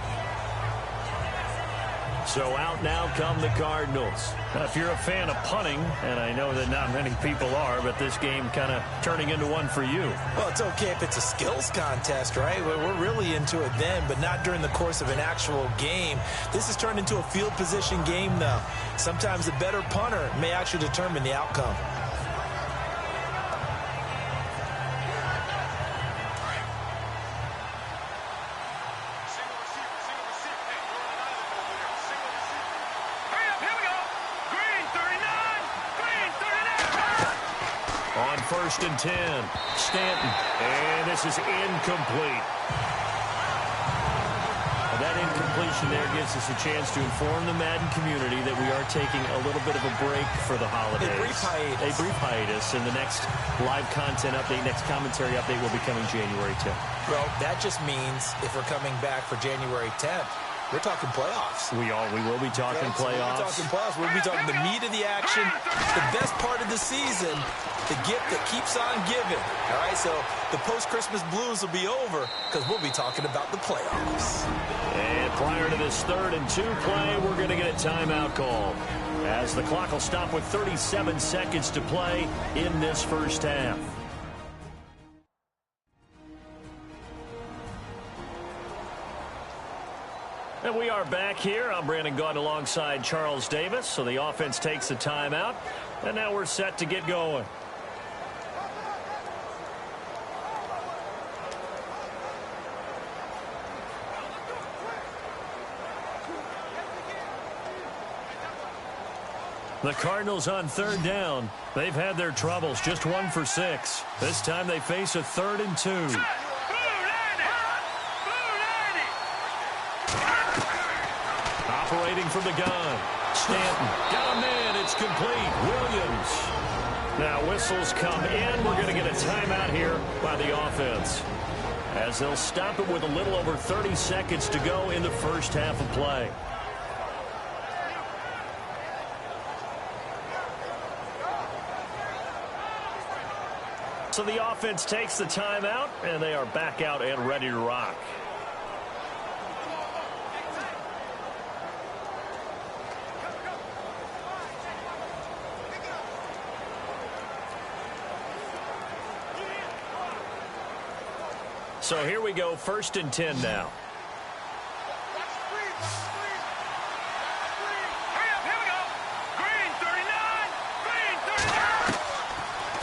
So out now come the Cardinals. Now, if you're a fan of punting, and I know that not many people are, but this game kind of turning into one for you. Well, it's okay if it's a skills contest, right? We're really into it then, but not during the course of an actual game. This has turned into a field position game, though. Sometimes the better punter may actually determine the outcome. On 1st and 10, Stanton, and this is incomplete. And that incompletion there gives us a chance to inform the Madden community that we are taking a little bit of a break for the holidays. A brief hiatus, and the next live content update, next commentary update will be coming January 10th. Well, that just means if we're coming back for January 10th, we're talking playoffs. We will be talking playoffs. We'll be talking playoffs. We'll be talking the meat of the action, the best part of the season, the gift that keeps on giving. All right, so the post-Christmas blues will be over because we'll be talking about the playoffs. And prior to this 3rd and 2 play, we're going to get a timeout call as the clock will stop with 37 seconds to play in this first half. And we are back here. I'm Brandon Gaudin alongside Charles Davis. So the offense takes a timeout, and now we're set to get going. The Cardinals on 3rd down. They've had their troubles, just 1 for 6. This time they face a 3rd and 2. Operating from the gun. Stanton got a man. It's complete. Williams. Now whistles come in. We're going to get a timeout here by the offense, as they'll stop it with a little over 30 seconds to go in the first half of play. So the offense takes the timeout, and they are back out and ready to rock. So here we go, 1st and 10 now.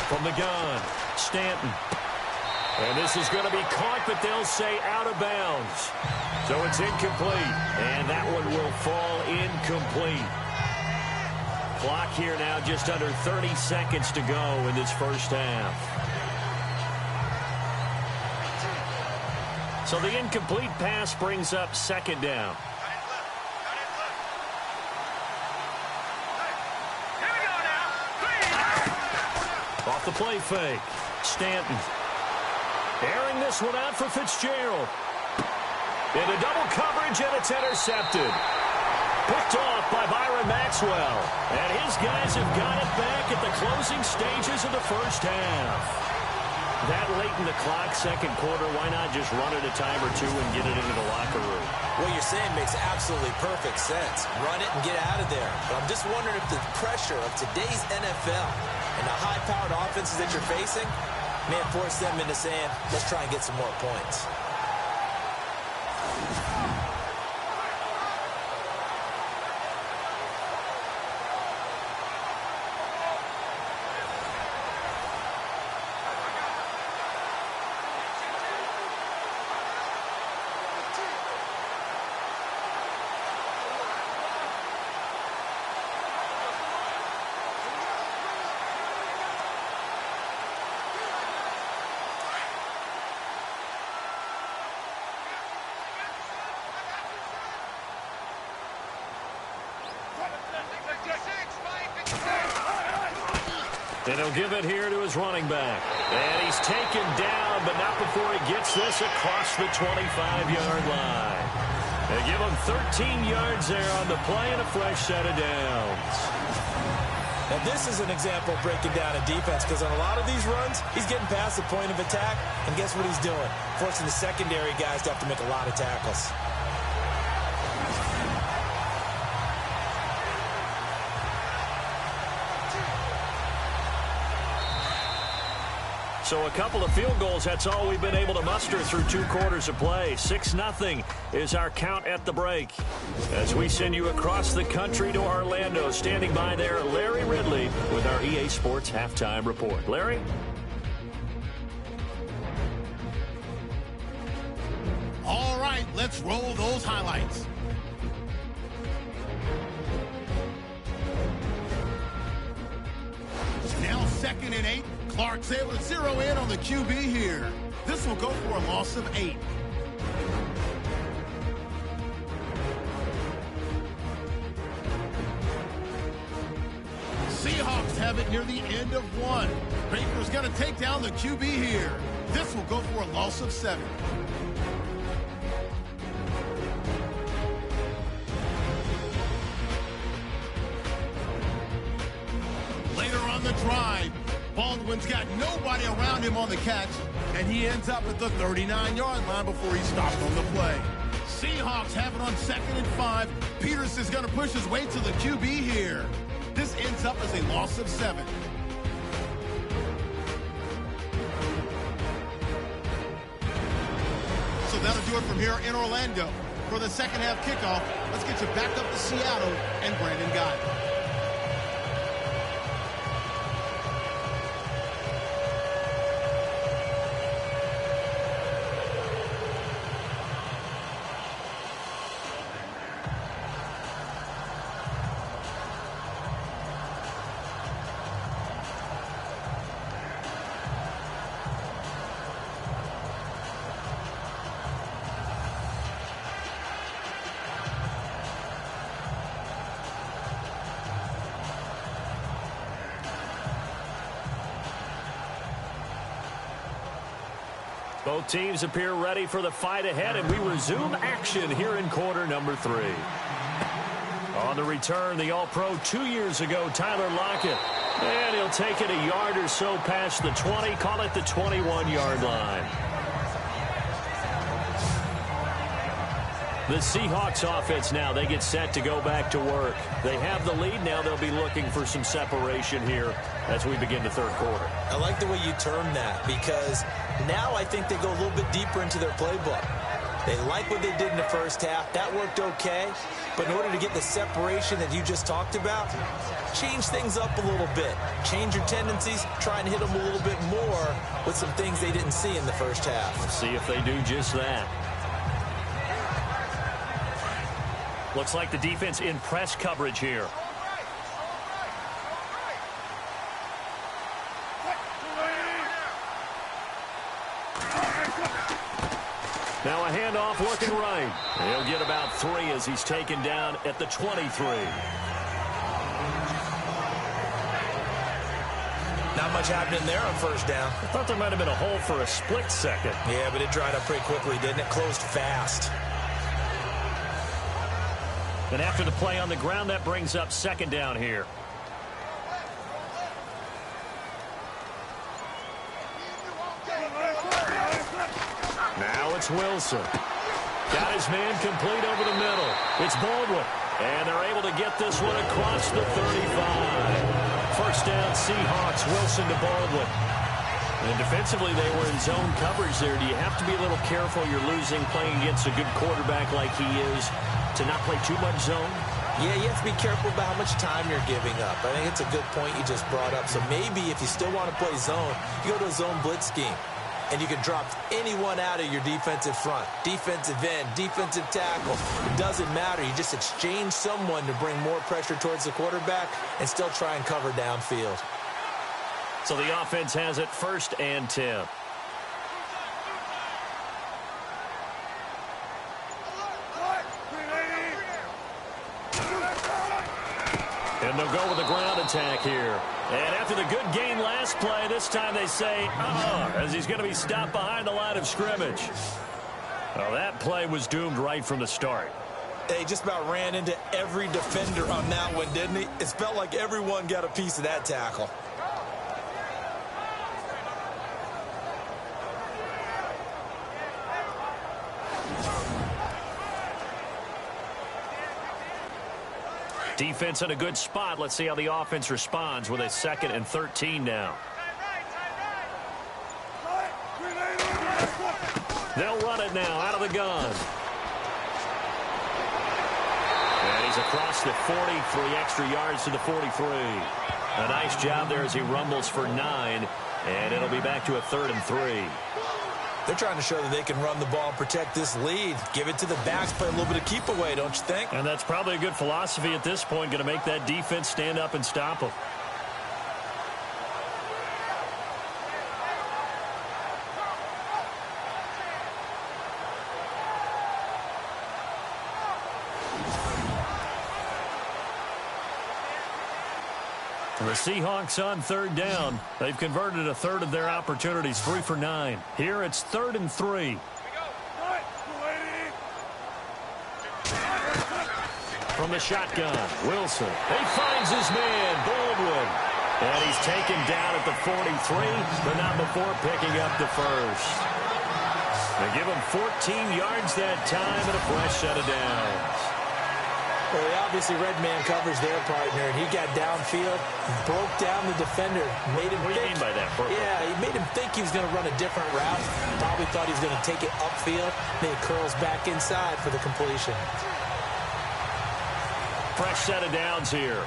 From the gun, Stanton. And this is going to be caught, but they'll say out of bounds. So it's incomplete, and that one will fall incomplete. Clock here now just under 30 seconds to go in this first half. So the incomplete pass brings up 2nd down. Off the play fake, Stanton. Airing this one out for Fitzgerald. Into double coverage, and it's intercepted. Picked off by Byron Maxwell. And his guys have got it back at the closing stages of the first half. That late in the clock, 2nd quarter, why not just run it a time or two and get it into the locker room? What you're saying makes absolutely perfect sense. Run it and get out of there. But I'm just wondering if the pressure of today's NFL and the high-powered offenses that you're facing may force them into saying, let's try and get some more points. And he'll give it here to his running back. And he's taken down, but not before he gets this across the 25-yard line. They give him 13 yards there on the play and a fresh set of downs. Now, this is an example of breaking down a defense, because on a lot of these runs, he's getting past the point of attack, and guess what he's doing? Forcing the secondary guys to have to make a lot of tackles. So a couple of field goals, that's all we've been able to muster through 2 quarters of play. 6-0 is our count at the break. As we send you across the country to Orlando, standing by there, Larry Ridley with our EA Sports Halftime Report. Larry? All right, let's roll those highlights. Now 2nd and 8. Clark's able to zero in on the QB here. This will go for a loss of 8. Seahawks have it near the end of 1. Baker's going to take down the QB here. This will go for a loss of 7. Later on the drive, Baldwin's got nobody around him on the catch, and he ends up at the 39-yard line before he stopped on the play. Seahawks have it on 2nd and 5. Peters is going to push his way to the QB here. This ends up as a loss of 7. So that'll do it from here in Orlando. For the second half kickoff, let's get you back up to Seattle and Brandon Guy. Both teams appear ready for the fight ahead, and we resume action here in quarter number 3. On the return, the All-Pro 2 years ago, Tyler Lockett. And he'll take it a yard or so past the 20, call it the 21-yard line. The Seahawks offense now, they get set to go back to work. They have the lead. Now they'll be looking for some separation here as we begin the third quarter. I like the way you term that, because Now I think they go a little bit deeper into their playbook. They like what they did in the first half. That worked okay. But in order to get the separation that you just talked about, change things up a little bit. Change your tendencies. Try and hit them a little bit more with some things they didn't see in the first half. Let's see if they do just that. Looks like the defense in press coverage here. Now a handoff looking right. He'll get about 3 as he's taken down at the 23. Not much happening there on first down. I thought there might have been a hole for a split second. Yeah, but it dried up pretty quickly, didn't it? Closed fast. And after the play on the ground, that brings up second down here. Now it's Wilson. Got his man complete over the middle. It's Baldwin. And they're able to get this one across the 35. First down, Seahawks. Wilson to Baldwin. And defensively, they were in zone coverage there. Do you have to be a little careful? You're losing playing against a good quarterback like he is to not play too much zone? Yeah, you have to be careful about how much time you're giving up. I think it's a good point you just brought up. So maybe if you still want to play zone, you go to a zone blitz scheme. And you can drop anyone out of your defensive front. Defensive end, defensive tackle. It doesn't matter. You just exchange someone to bring more pressure towards the quarterback and still try and cover downfield. So the offense has it 1st and 10. And they'll go with the ground attack here. And after the good game last play, this time they say, as he's going to be stopped behind the line of scrimmage. Well, that play was doomed right from the start. They just about ran into every defender on that one, didn't he? It felt like everyone got a piece of that tackle. Defense in a good spot. Let's see how the offense responds with a 2nd and 13 now. They'll run it now out of the gun. And he's across the 40, 3 extra yards to the 43. A nice job there as he rumbles for 9, and it'll be back to a 3rd and 3. They're trying to show that they can run the ball, protect this lead, give it to the backs, play a little bit of keep away, don't you think? And that's probably a good philosophy at this point, going to make that defense stand up and stop them. The Seahawks on 3rd down. They've converted a 1/3 of their opportunities, 3 for 9. Here it's 3rd and 3. From the shotgun, Wilson. He finds his man, Baldwin. And he's taken down at the 43, but not before picking up the 1st. They give him 14 yards that time and a fresh set of downs. Well, he obviously read man coverage their partner, and he got downfield, broke down the defender, made him What do you mean by that, Purple? Yeah, he made him think he was going to run a different route. Probably thought he was going to take it upfield. Then he curls back inside for the completion. Fresh set of downs here.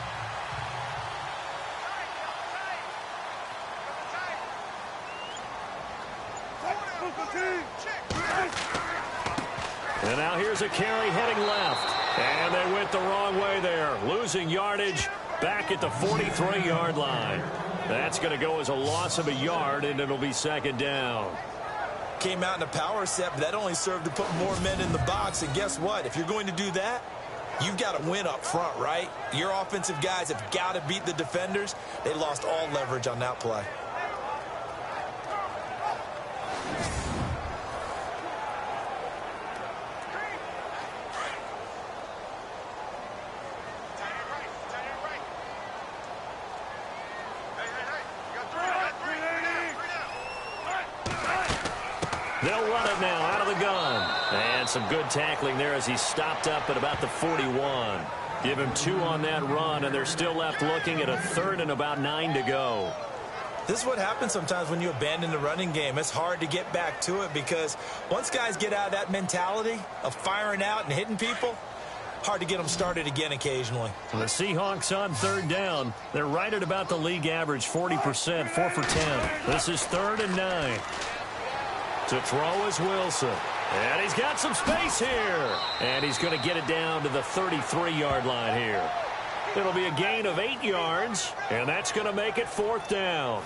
And now here's a carry heading left. And they went the wrong way there. Losing yardage back at the 43-yard line. That's going to go as a loss of a yard, and it'll be 2nd down. Came out in a power set, but that only served to put more men in the box. And guess what? If you're going to do that, you've got to win up front, right? Your offensive guys have got to beat the defenders. They lost all leverage on that play. They'll run it now out of the gun. And some good tackling there as he stopped up at about the 41. Give him 2 on that run, and they're still left looking at a 3rd and about 9 to go. This is what happens sometimes when you abandon the running game. It's hard to get back to it because once guys get out of that mentality of firing out and hitting people, hard to get them started again occasionally. The Seahawks on third down. They're right at about the league average, 40%, 4 for 10. This is 3rd and 9. To throw is Wilson. And he's got some space here. And he's going to get it down to the 33-yard line here. It'll be a gain of 8 yards, and that's going to make it 4th down.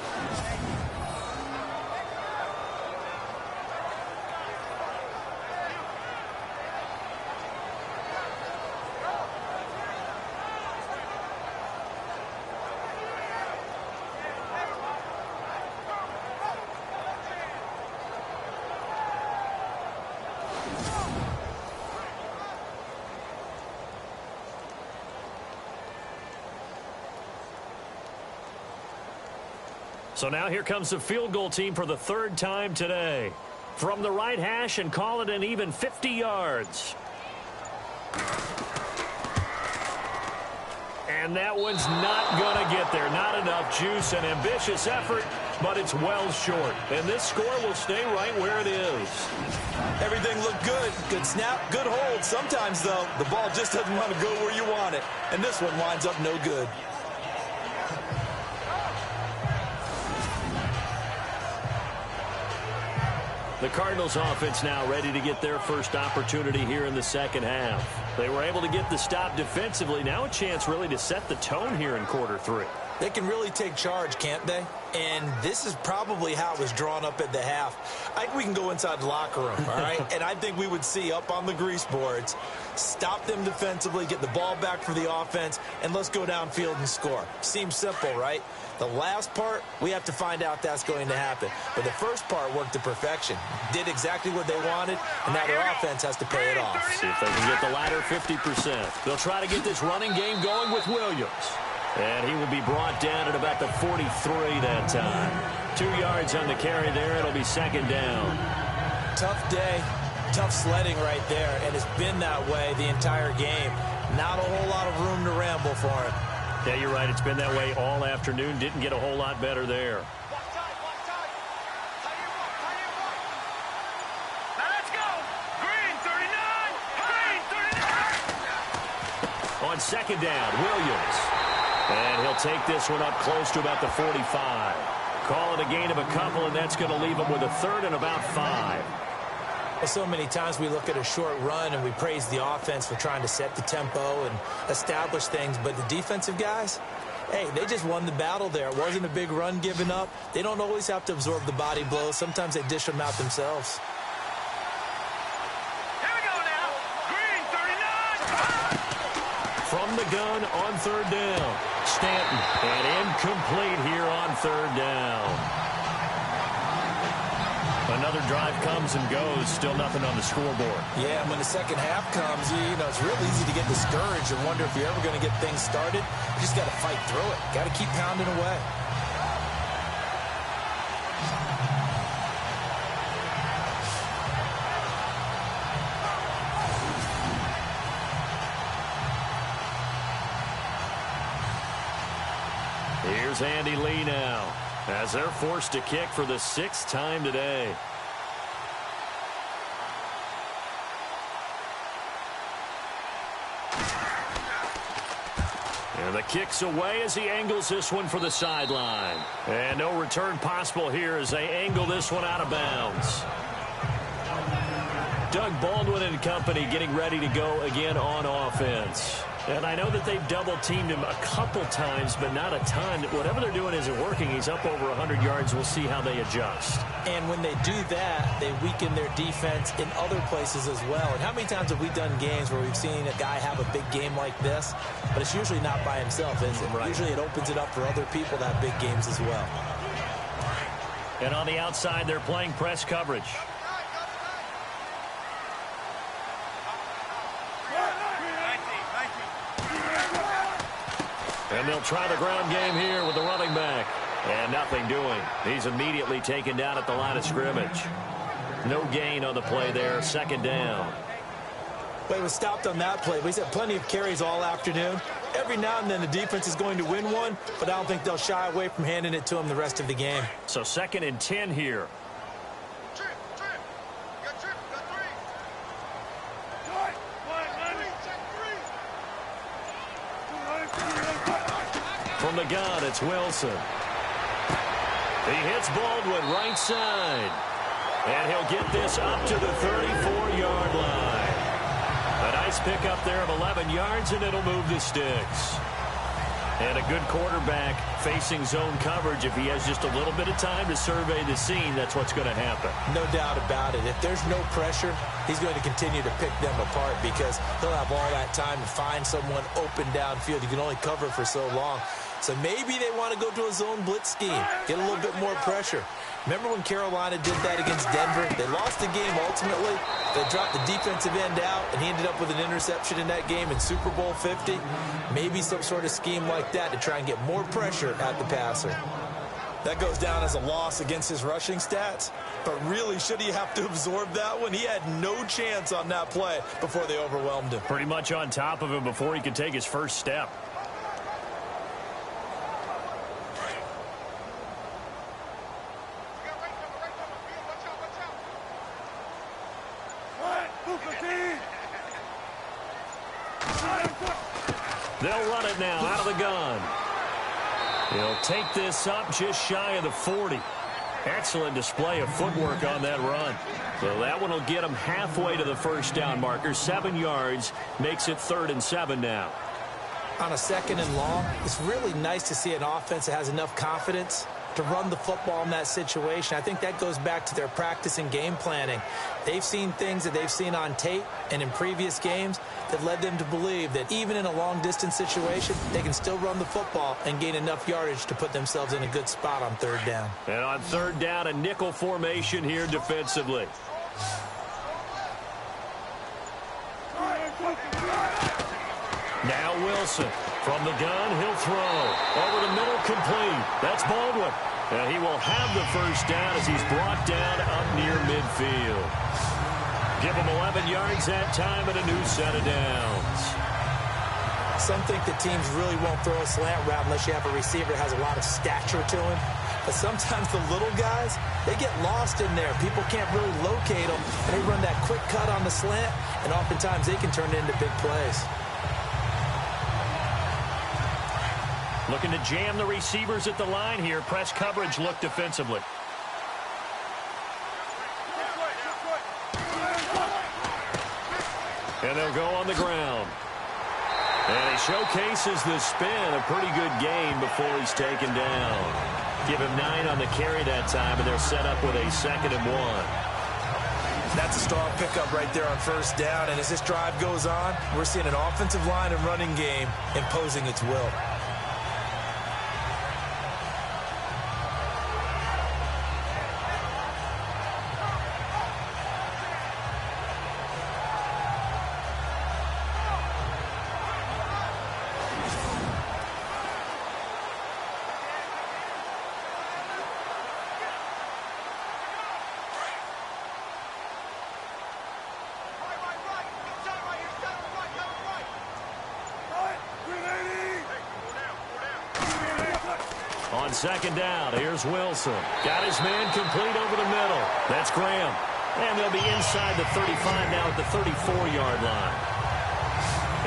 So now here comes the field goal team for the 3rd time today. From the right hash and call it an even 50 yards. And that one's not going to get there. Not enough juice. An ambitious effort, but it's well short. And this score will stay right where it is. Everything looked good. Good snap, good hold. Sometimes, though, the ball just doesn't want to go where you want it. And this one winds up no good. The Cardinals offense now ready to get their first opportunity here in the second half. They were able to get the stop defensively. Now a chance really to set the tone here in quarter 3. They can really take charge, can't they? And this is probably how it was drawn up at the half. I think we can go inside the locker room, all right? And I think we would see up on the grease boards, stop them defensively, get the ball back for the offense, and let's go downfield and score. Seems simple, right? The last part, we have to find out that's going to happen. But the first part worked to perfection. Did exactly what they wanted, and now their offense has to pay it off. See if they can get the latter 50%. They'll try to get this running game going with Williams. And he will be brought down at about the 43 that time. 2 yards on the carry there. It'll be 2nd down. Tough day, tough sledding right there, and it's been that way the entire game. Not a whole lot of room to ramble for him. Yeah, you're right. It's been that way all afternoon. Didn't get a whole lot better there. Now let's go. Green 39. Green 39. On 2nd down, Williams. And he'll take this one up close to about the 45. Call it a gain of a couple, and that's going to leave him with a 3rd and about 5. Well, so many times we look at a short run and we praise the offense for trying to set the tempo and establish things. But the defensive guys, hey, they just won the battle there. It wasn't a big run given up. They don't always have to absorb the body blows. Sometimes they dish them out themselves. Here we go now. Green 39. From the gun on 3rd down. Stanton, and incomplete here on 3rd down. Another drive comes and goes. Still nothing on the scoreboard. Yeah, and when the second half comes, you know, it's real easy to get discouraged and wonder if you're ever going to get things started. You just got to fight through it. Got to keep pounding away. Here's Andy Lee now, as they're forced to kick for the 6th time today. And the kick's away as he angles this one for the sideline. And no return possible here as they angle this one out of bounds. Doug Baldwin and company getting ready to go again on offense. And I know that they've double-teamed him a couple times, but not a ton. Whatever they're doing isn't working. He's up over 100 yards. We'll see how they adjust. And when they do that, they weaken their defense in other places as well. And how many times have we done games where we've seen a guy have a big game like this, but it's usually not by himself, is it? Right. Usually it opens it up for other people to have big games as well. And on the outside, they're playing press coverage. And they'll try the ground game here with the running back. And nothing doing. He's immediately taken down at the line of scrimmage. No gain on the play there. 2nd down. But he was stopped on that play. But he's had plenty of carries all afternoon. Every now and then the defense is going to win one, but I don't think they'll shy away from handing it to him the rest of the game. So 2nd and 10 here. From the gun, it's Wilson. He hits Baldwin right side. And he'll get this up to the 34-yard line. A nice pickup there of 11 yards, and it'll move the sticks. And a good quarterback facing zone coverage. If he has just a little bit of time to survey the scene, that's what's going to happen. No doubt about it. If there's no pressure, he's going to continue to pick them apart because he'll have all that time to find someone open downfield. You can only cover for so long. So maybe they want to go to a zone blitz scheme, get a little bit more pressure. Remember when Carolina did that against Denver? They lost the game ultimately. They dropped the defensive end out, and he ended up with an interception in that game in Super Bowl 50. Maybe some sort of scheme like that to try and get more pressure at the passer. That goes down as a loss against his rushing stats. But really, should he have to absorb that one? He had no chance on that play before they overwhelmed him. Pretty much on top of him before he could take his first step. They'll run it now out of the gun. He'll take this up just shy of the 40. Excellent display of footwork on that run. So that one will get him halfway to the first down marker. 7 yards makes it 3rd and 7 now. On a 2nd and long, it's really nice to see an offense that has enough confidence to run the football in that situation. I think that goes back to their practice and game planning. They've seen things that they've seen on tape and in previous games that led them to believe that even in a long-distance situation, they can still run the football and gain enough yardage to put themselves in a good spot on 3rd down. And on 3rd down, a nickel formation here defensively. Now Wilson. From the gun, he'll throw. Over the middle, complete. That's Baldwin. And he will have the first down as he's brought down up near midfield. Give him 11 yards that time and a new set of downs. Some think that teams really won't throw a slant route unless you have a receiver that has a lot of stature to him. But sometimes the little guys, they get lost in there. People can't really locate them. And they run that quick cut on the slant, and oftentimes they can turn it into big plays. Looking to jam the receivers at the line here. Press coverage look defensively. And they'll go on the ground. And he showcases the spin. A pretty good game before he's taken down. Give him 9 on the carry that time, and they're set up with a 2nd and 1. That's a strong pickup right there on 1st down. And as this drive goes on, we're seeing an offensive line and running game imposing its will. On 2nd down, here's Wilson. Got his man complete over the middle. That's Graham. And they'll be inside the 35 now at the 34-yard line.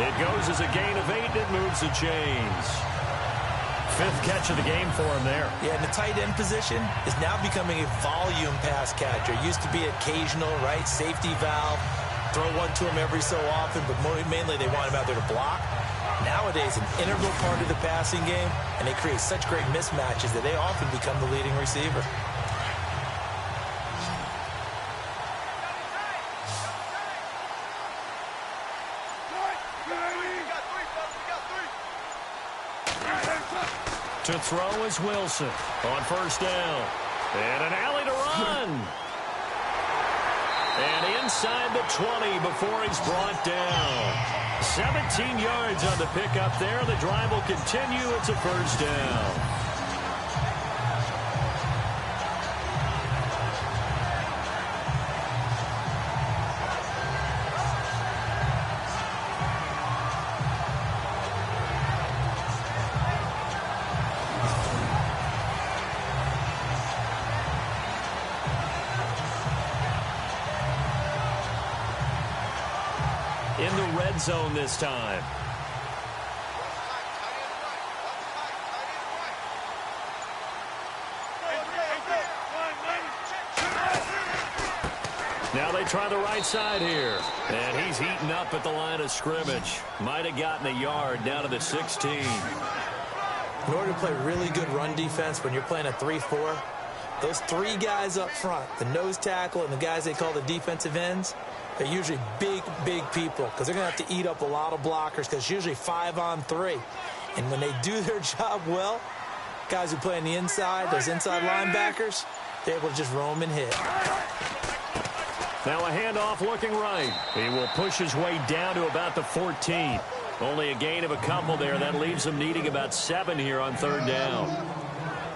It goes as a gain of 8, and it moves the chains. 5th catch of the game for him there. Yeah, and the tight end position is now becoming a volume pass catcher. It used to be occasional, right, safety valve. Throw one to him every so often, but mainly they want him out there to block. Nowadays, an integral part of the passing game, and they create such great mismatches that they often become the leading receiver. To throw is Wilson on 1st down. And an alley to run. And inside the 20 before he's brought down. 17 yards on the pickup there. The drive will continue. It's a 1st down. red zone this time. Now they try the right side here. And he's heating up at the line of scrimmage. Might have gotten a yard down to the 16. In order to play really good run defense when you're playing a 3-4, those three guys up front, the nose tackle and the guys they call the defensive ends, they're usually big, big people because they're going to have to eat up a lot of blockers because it's usually 5-on-3. And when they do their job well, guys who play on the inside, those inside linebackers, they're able to just roam and hit. Now a handoff looking right. He will push his way down to about the 14. Only a gain of a couple there. That leaves him needing about 7 here on third down.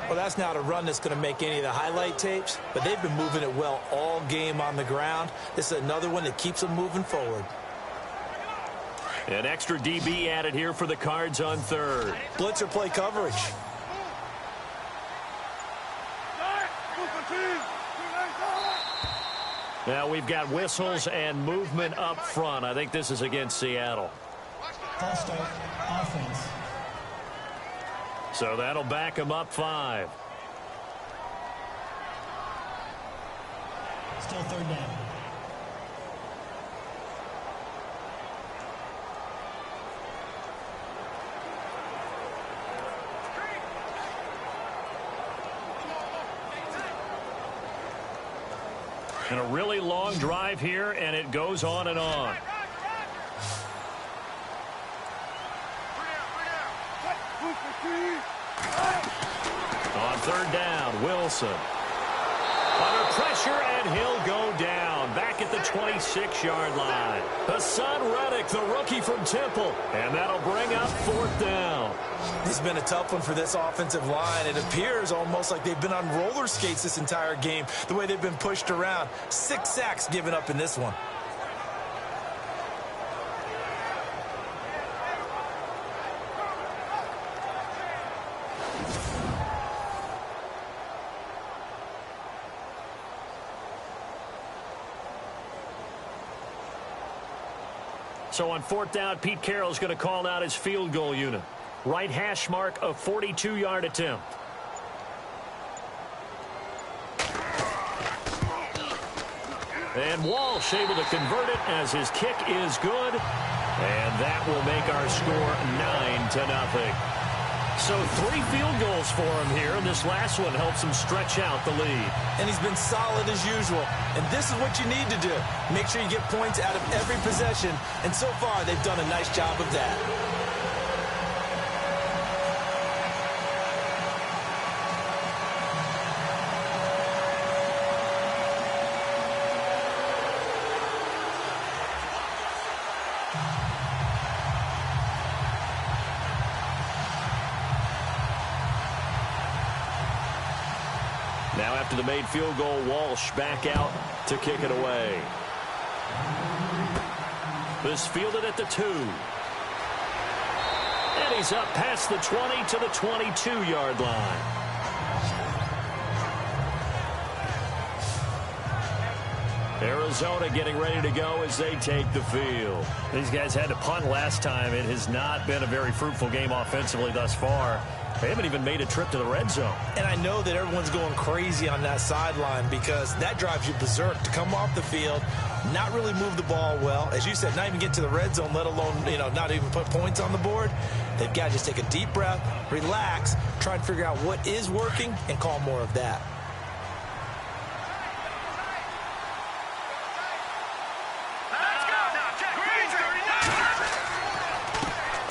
Well, that's not a run that's going to make any of the highlight tapes, but they've been moving it well all game on the ground. This is another one that keeps them moving forward. An extra DB added here for the Cards on third. Blitzer play coverage. Now we've got whistles and movement up front. I think this is against Seattle. False start, offense. So that'll back him up 5. Still third down. And a really long drive here, and it goes on and on. On third down, Wilson. Under pressure, and he'll go down. Back at the 26-yard line. Hassan Reddick, the rookie from Temple. And that'll bring up fourth down. This has been a tough one for this offensive line. It appears almost like they've been on roller skates this entire game, the way they've been pushed around. 6 sacks given up in this one. So on fourth down, Pete Carroll's going to call out his field goal unit. Right hash mark, a 42-yard attempt. And Walsh able to convert it as his kick is good. And that will make our score 9-0. So 3 field goals for him here, and this last one helps him stretch out the lead. And he's been solid as usual. And this is what you need to do. Make sure you get points out of every possession. And so far, they've done a nice job of that. Now after the made field goal, Walsh back out to kick it away. This fielded at the 2. And he's up past the 20 to the 22-yard line. Arizona getting ready to go as they take the field. These guys had to punt last time. It has not been a very fruitful game offensively thus far. They haven't even made a trip to the red zone. And I know that everyone's going crazy on that sideline because that drives you berserk to come off the field, not really move the ball well. As you said, not even get to the red zone, let alone, not even put points on the board. They've got to just take a deep breath, relax, try and figure out what is working, and call more of that.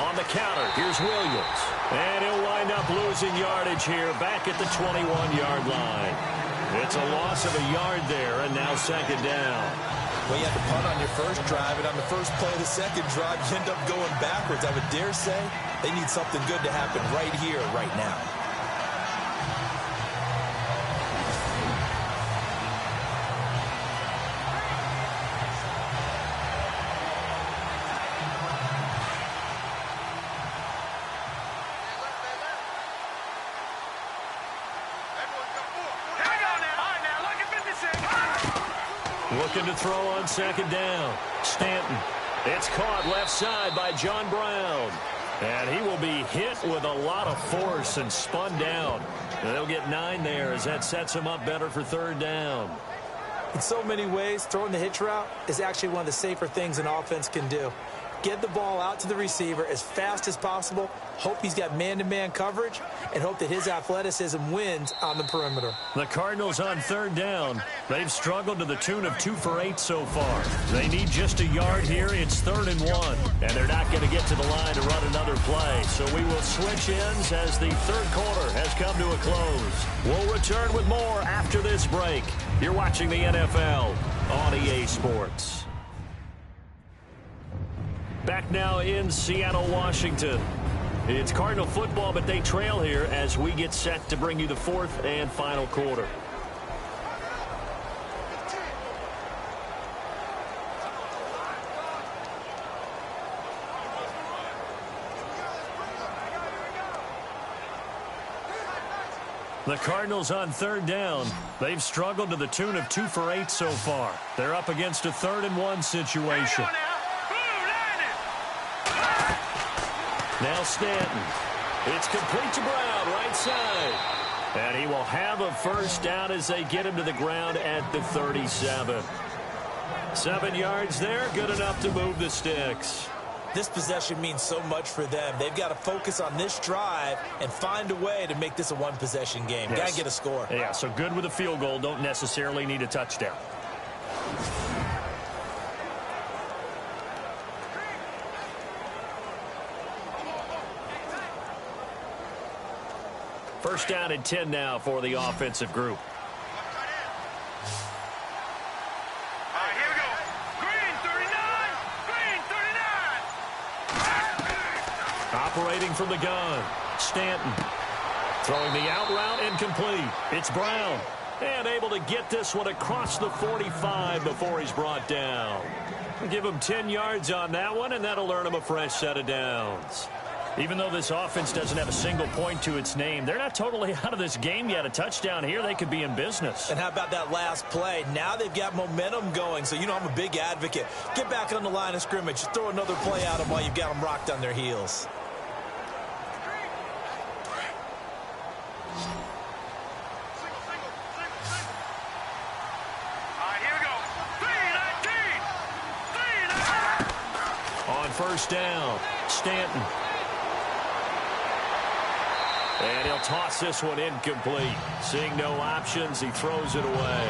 On the counter, here's Williams. And he'll wind up losing yardage here back at the 21-yard line. It's a loss of a yard there, and now second down. Well, you had to punt on your first drive, and on the first play of the second drive, you end up going backwards. I would dare say they need something good to happen right here, right now. Looking to throw on second down. Stanton It's caught left side by John Brown. And he will be hit with a lot of force and spun down. And they'll get 9 there as that sets him up better for 3rd down. In so many ways, throwing the hitch route is actually one of the safer things an offense can do. Get the ball out to the receiver as fast as possible, hope he's got man-to-man coverage, and hope that his athleticism wins on the perimeter. The Cardinals on 3rd down. They've struggled to the tune of 2 for 8 so far. They need just a yard here. It's 3rd and 1. And they're not going to get to the line to run another play. So we will switch ends as the 3rd quarter has come to a close. We'll return with more after this break. You're watching the NFL on EA Sports. Back now in Seattle, Washington. It's Cardinal football, but they trail here as we get set to bring you the 4th and final quarter. The Cardinals on 3rd down. They've struggled to the tune of 2 for 8 so far. They're up against a 3rd and 1 situation. Now Stanton. It's complete to Brown, right side. And he will have a 1st down as they get him to the ground at the 37. 7 yards there, good enough to move the sticks. This possession means so much for them. They've got to focus on this drive and find a way to make this a one-possession game. Yes. Got to get a score. Yeah, so good with a field goal. Don't necessarily need a touchdown. First down and 10 now for the offensive group. All right, here we go. Green 39. Green 39. Operating from the gun. Stanton. Throwing the out route incomplete. It's Brown. And able to get this one across the 45 before he's brought down. Give him 10 yards on that one, and that'll earn him a fresh set of downs. Even though this offense doesn't have a single point to its name, they're not totally out of this game yet. A touchdown here, they could be in business. And how about that last play? Now they've got momentum going, so you know I'm a big advocate. Get back on the line of scrimmage. Throw another play at them while you've got them rocked on their heels. All right, here we go. 3-19. 3-19. On 1st down, Stanton. And he'll toss this one incomplete. Seeing no options, he throws it away.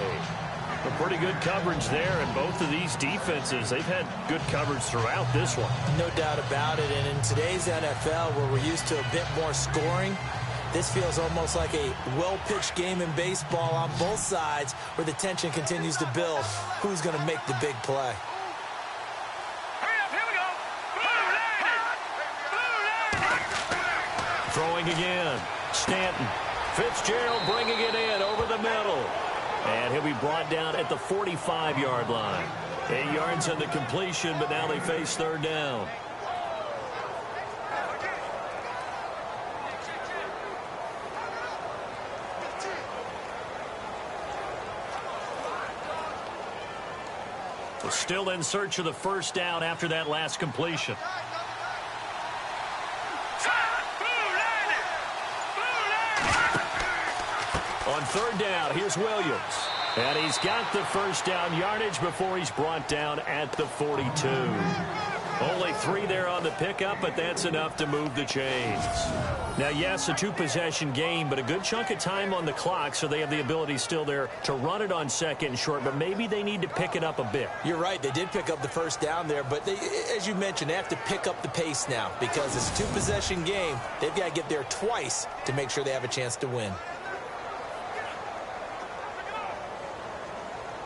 A pretty good coverage there, and both of these defenses, they've had good coverage throughout this one. No doubt about it, and in today's NFL, where we're used to a bit more scoring, this feels almost like a well-pitched game in baseball on both sides, where the tension continues to build. Who's going to make the big play? Hurry up, here we go. Throwing again. Stanton. Fitzgerald bringing it in over the middle. And he'll be brought down at the 45-yard line. 8 yards on the completion, but now they face 3rd down. We're still in search of the 1st down after that last completion. On 3rd down, here's Williams. And he's got the 1st down yardage before he's brought down at the 42. Only 3 there on the pickup, but that's enough to move the chains. Now, yes, a 2-possession game, but a good chunk of time on the clock, so they have the ability still there to run it on 2nd and short, but maybe they need to pick it up a bit. You're right. They did pick up the 1st down there, but they, as you mentioned, they have to pick up the pace now because it's a 2-possession game. They've got to get there twice to make sure they have a chance to win.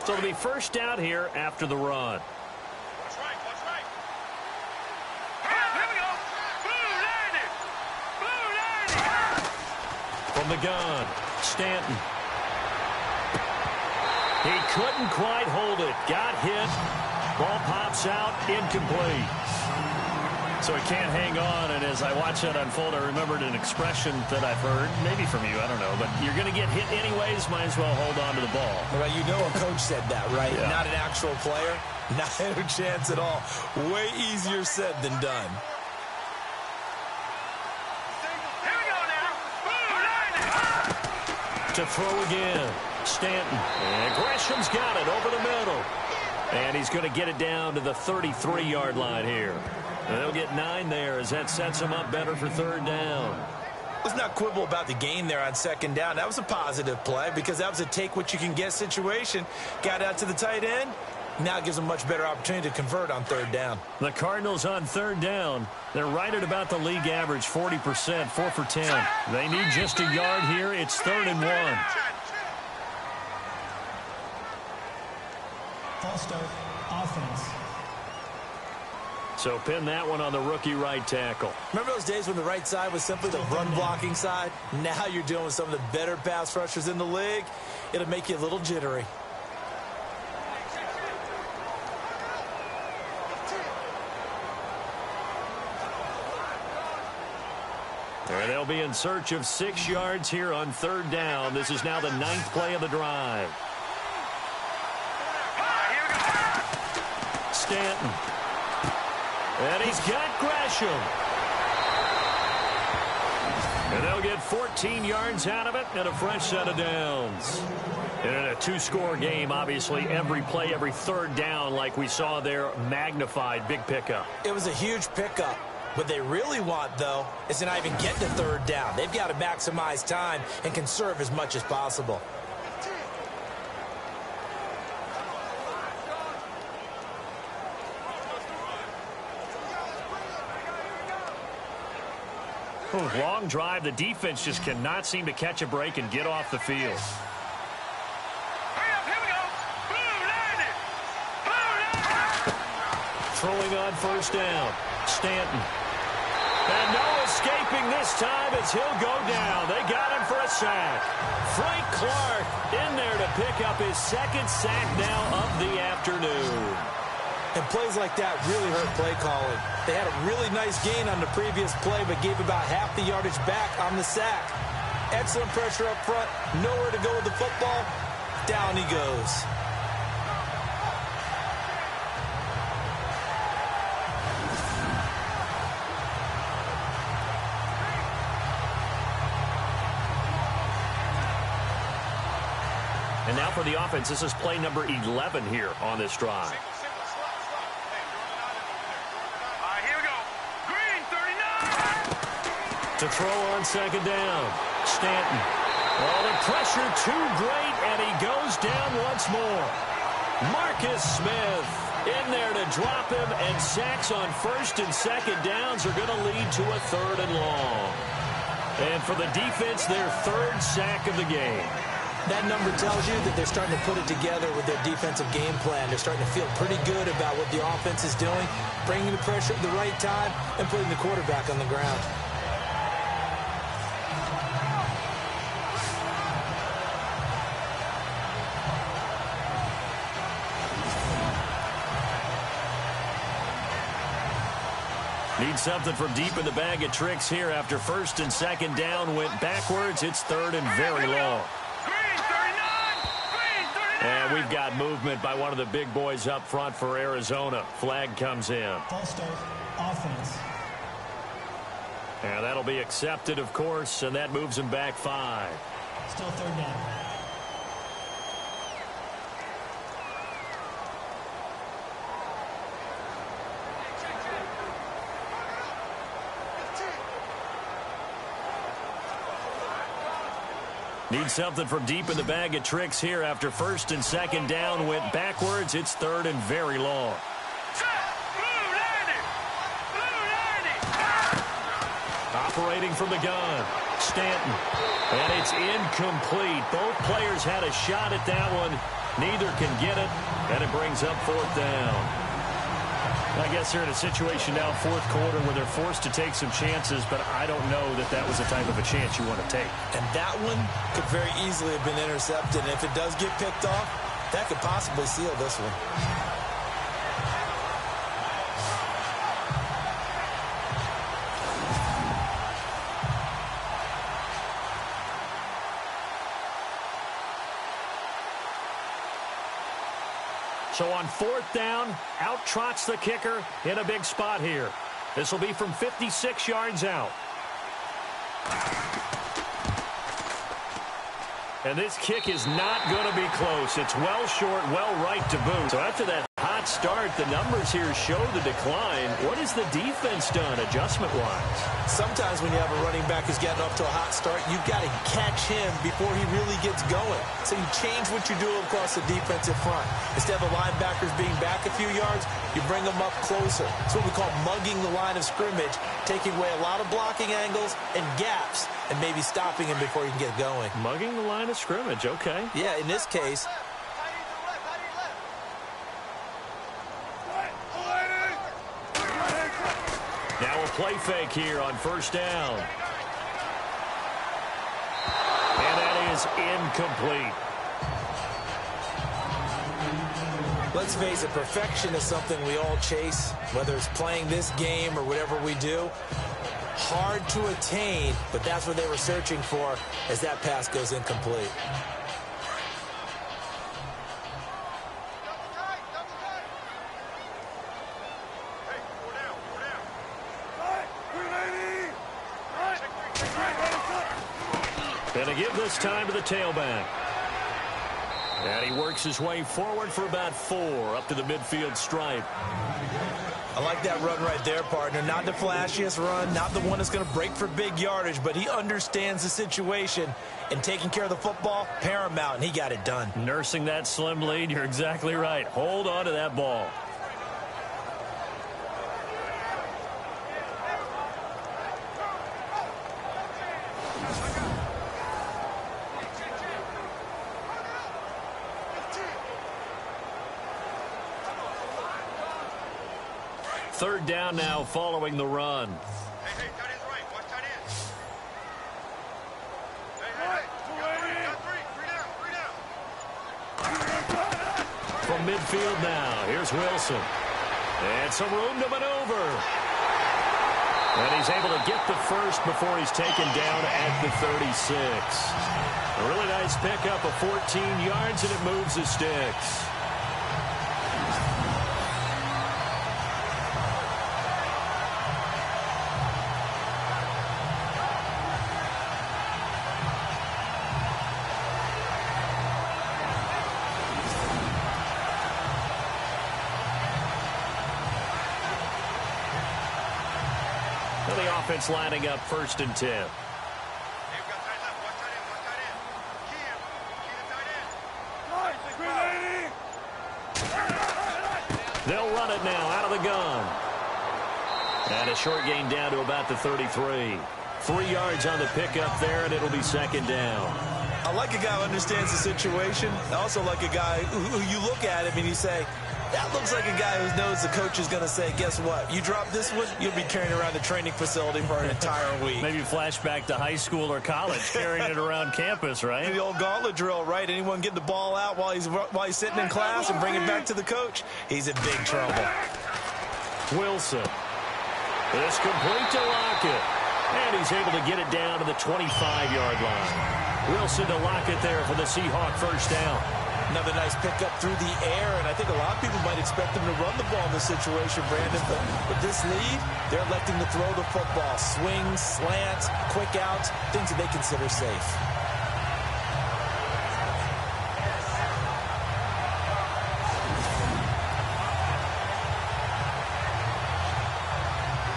So it'll be 1st down here after the run. Watch right, watch right. Here we go. Blue 90. From the gun, Stanton. He couldn't quite hold it. Got hit. Ball pops out, incomplete. So he can't hang on, and as I watch that unfold, I remembered an expression that I've heard, maybe from you, I don't know, but you're going to get hit anyways, might as well hold on to the ball. Well, you know a coach said that, right? Yeah. Not an actual player. Not a chance at all. Way easier said than done. Here we go now. To throw again, Stanton. And Gresham's got it over the middle. And he's going to get it down to the 33-yard line here. And they'll get 9 there as that sets them up better for third down. Let's not quibble about the gain there on second down. That was a positive play because that was a take-what-you-can-get situation. Got out to the tight end. Now it gives them a much better opportunity to convert on third down. The Cardinals on third down. They're right at about the league average, 40%, 4 for 10. They need just a yard here. It's 3rd and 1. False start. Offense. So pin that one on the rookie right tackle. Remember those days when the right side was simply the run-blocking side? Now you're dealing with some of the better pass rushers in the league. It'll make you a little jittery. And they'll be in search of 6 yards here on third down. This is now the 9th play of the drive. Stanton. And he's got Gresham. And they'll get 14 yards out of it and a fresh set of downs. And in a 2-score game, obviously, every play, every third down, like we saw there, magnified. Big pickup. It was a huge pickup. What they really want, though, is to not even get to third down. They've got to maximize time and conserve as much as possible. Long drive. The defense just cannot seem to catch a break and get off the field. Throwing on first down. Stanton. And no escaping this time as he'll go down. They got him for a sack. Frank Clark in there to pick up his 2nd sack now of the afternoon. And plays like that really hurt play calling. They had a really nice gain on the previous play, but gave about half the yardage back on the sack. Excellent pressure up front. Nowhere to go with the football. Down he goes. And now for the offense, this is play number 11 here on this drive. Here we go. Green, 39. To throw on second down. Stanton. Oh, the pressure too great, and he goes down once more. Marcus Smith in there to drop him, and sacks on first and second downs are going to lead to a 3rd and long. And for the defense, their 3rd sack of the game. That number tells you that they're starting to put it together with their defensive game plan. They're starting to feel pretty good about what the offense is doing, bringing the pressure at the right time, and putting the quarterback on the ground. Need something from deep in the bag of tricks here after first and second down went backwards. It's 3rd and very long. And we've got movement by one of the big boys up front for Arizona. Flag comes in. False start. Offense. And that'll be accepted, of course, and that moves him back 5. Still third down. Need something from deep in the bag of tricks here after first and second down went backwards. It's 3rd and very long. Operating from the gun, Stanton. And it's incomplete. Both players had a shot at that one. Neither can get it, and it brings up 4th down. I guess they're in a situation now, 4th quarter, where they're forced to take some chances, but I don't know that that was the type of a chance you want to take. And that one could very easily have been intercepted. And if it does get picked off, that could possibly seal this one. So on 4th down, out trots the kicker in a big spot here. This will be from 56 yards out. And this kick is not going to be close. It's well short, well right to boot. So after that hot start, the numbers here show the decline. What has the defense done adjustment-wise? Sometimes when you have a running back who's getting off to a hot start, you've got to catch him before he really gets going. So you change what you do across the defensive front. Instead of the linebackers being back a few yards, you bring them up closer. It's what we call mugging the line of scrimmage, taking away a lot of blocking angles and gaps, and maybe stopping him before he can get going. Mugging the line of scrimmage, okay. Yeah, in this case. Now a play fake here on 1st down. And that is incomplete. Let's face it, perfection is something we all chase, whether it's playing this game or whatever we do. Hard to attain, but that's what they were searching for as that pass goes incomplete. Going to give this time to the tailback. And he works his way forward for about 4 up to the midfield stripe. I like that run right there, partner. Not the flashiest run, not the one that's going to break for big yardage, but he understands the situation, and taking care of the football, paramount, and he got it done. Nursing that slim lead, you're exactly right. Hold on to that ball. Third down now following the run. Hey, tight end's right. Watch tight end. Hey. Three down. From midfield now, here's Wilson. And some room to maneuver. And he's able to get the first before he's taken down at the 36. A really nice pickup of 14 yards, and it moves the sticks. Offense lining up 1st and 10. Hey, we got tight left. Watch tight end. Key the tight end. They'll run it now out of the gun. And a short gain down to about the 33. 3 yards on the pickup there, and it'll be 2nd down. I like a guy who understands the situation. I also like a guy who you look at him and you say, that looks like a guy who knows the coach is going to say, guess what? You drop this one, you'll be carrying around the training facility for an entire week. Maybe flashback to high school or college, carrying it around campus, right? The old gauntlet drill, right? Anyone get the ball out while he's sitting in class and bring it back to the coach? He's in big trouble. Wilson. It's complete to Lockett. And he's able to get it down to the 25-yard line. Wilson to Lockett there for the Seahawk 1st down. Another nice pickup through the air, and I think a lot of people might expect them to run the ball in this situation, Brandon, but with this lead, they're electing to throw the football. Swings, slants, quick outs, things that they consider safe.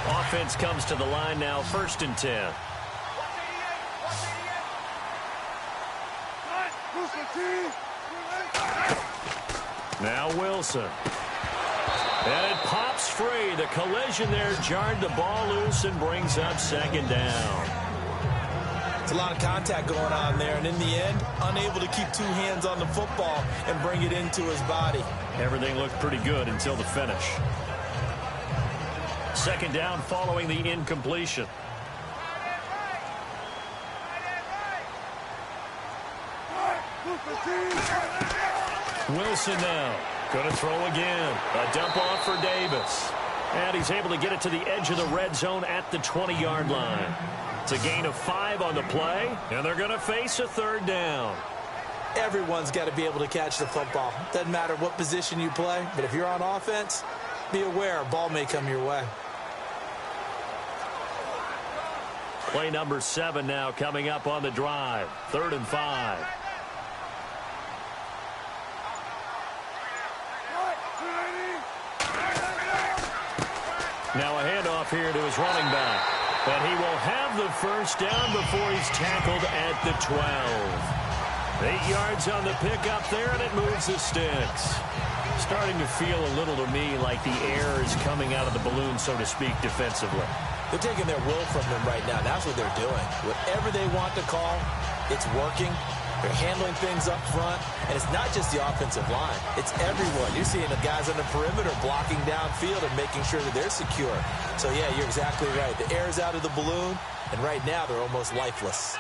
Offense comes to the line now, 1st and 10. Now Wilson. And it pops free. The collision there jarred the ball loose and brings up 2nd down. It's a lot of contact going on there, and in the end, unable to keep 2 hands on the football and bring it into his body. Everything looked pretty good until the finish. 2nd down following the incompletion. Wilson now. Going to throw again. A dump off for Davis. And he's able to get it to the edge of the red zone at the 20-yard line. It's a gain of 5 on the play, and they're going to face a 3rd down. Everyone's got to be able to catch the football. Doesn't matter what position you play, but if you're on offense, be aware a ball may come your way. Play number 7 now coming up on the drive. 3rd and 5. Now a handoff here to his running back. And he will have the first down before he's tackled at the 12. 8 yards on the pickup there, and it moves the sticks. Starting to feel a little to me like the air is coming out of the balloon, so to speak, defensively. They're taking their will from them right now. That's what they're doing. Whatever they want to call, it's working. They're handling things up front, and it's not just the offensive line. It's everyone. You're seeing the guys on the perimeter blocking downfield and making sure that they're secure. So, yeah, you're exactly right. The air's out of the balloon, and right now they're almost lifeless.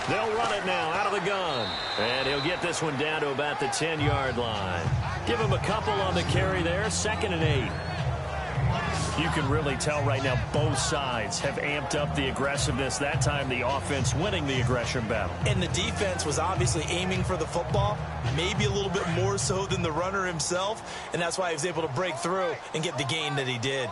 They'll run it now out of the gun. And he'll get this one down to about the 10-yard line. Give him a couple on the carry there. 2nd and 8. You can really tell right now both sides have amped up the aggressiveness. That time the offense winning the aggression battle. And the defense was obviously aiming for the football, maybe a little bit more so than the runner himself, and that's why he was able to break through and get the gain that he did.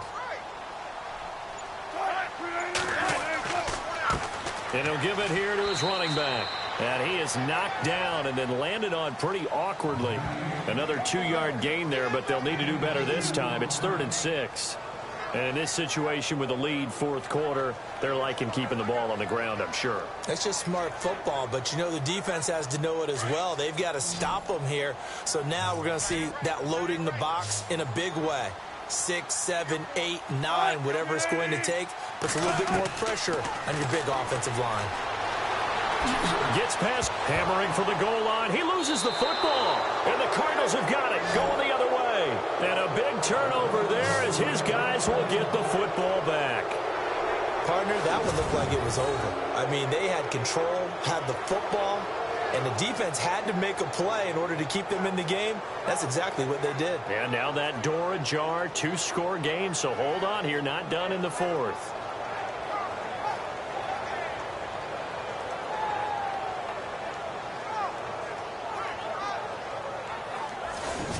And he'll give it here to his running back. And he is knocked down and then landed on pretty awkwardly. Another 2-yard gain there, but they'll need to do better this time. It's 3rd and 6. And in this situation with a lead 4th quarter, they're liking keeping the ball on the ground, I'm sure. That's just smart football, but you know the defense has to know it as well. They've got to stop them here. So now we're going to see that loading the box in a big way. 6, 7, 8, 9, whatever it's going to take, puts a little bit more pressure on your big offensive line. Gets past, hammering for the goal line. He loses the football, and the Cardinals have got it, going the other way. And a big turnover there as his guys will get the football back. Partner, that one looked like it was over. I mean, they had control, had the football, and the defense had to make a play in order to keep them in the game. That's exactly what they did. And now that door ajar, 2-score game, so hold on here, not done in the 4th.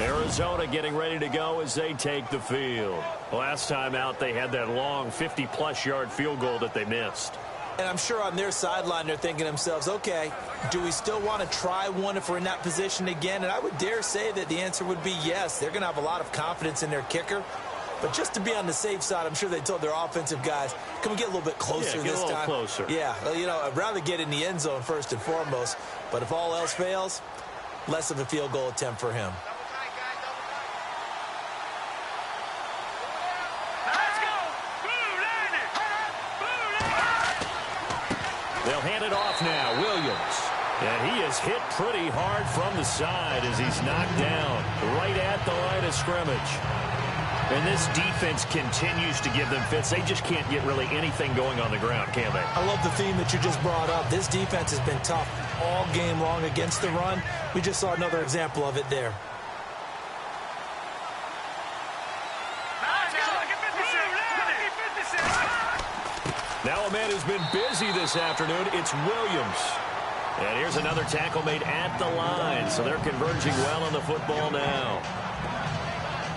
Arizona getting ready to go as they take the field. Last time out, they had that long 50-plus yard field goal that they missed. And I'm sure on their sideline they're thinking to themselves, okay, do we still want to try one if we're in that position again? And I would dare say that the answer would be yes. They're going to have a lot of confidence in their kicker. But just to be on the safe side, I'm sure they told their offensive guys, can we get a little bit closer this time? Get a little closer. Yeah, well, you know, I'd rather get in the end zone first and foremost. But if all else fails, less of a field goal attempt for him. They'll hand it off now. Williams. And he is hit pretty hard from the side as he's knocked down right at the line of scrimmage. And this defense continues to give them fits. They just can't get really anything going on the ground, can they? I love the theme that you just brought up. This defense has been tough all game long against the run. We just saw another example of it there. Now a man who's been busy this afternoon, it's Williams. And here's another tackle made at the line, so they're converging well on the football now.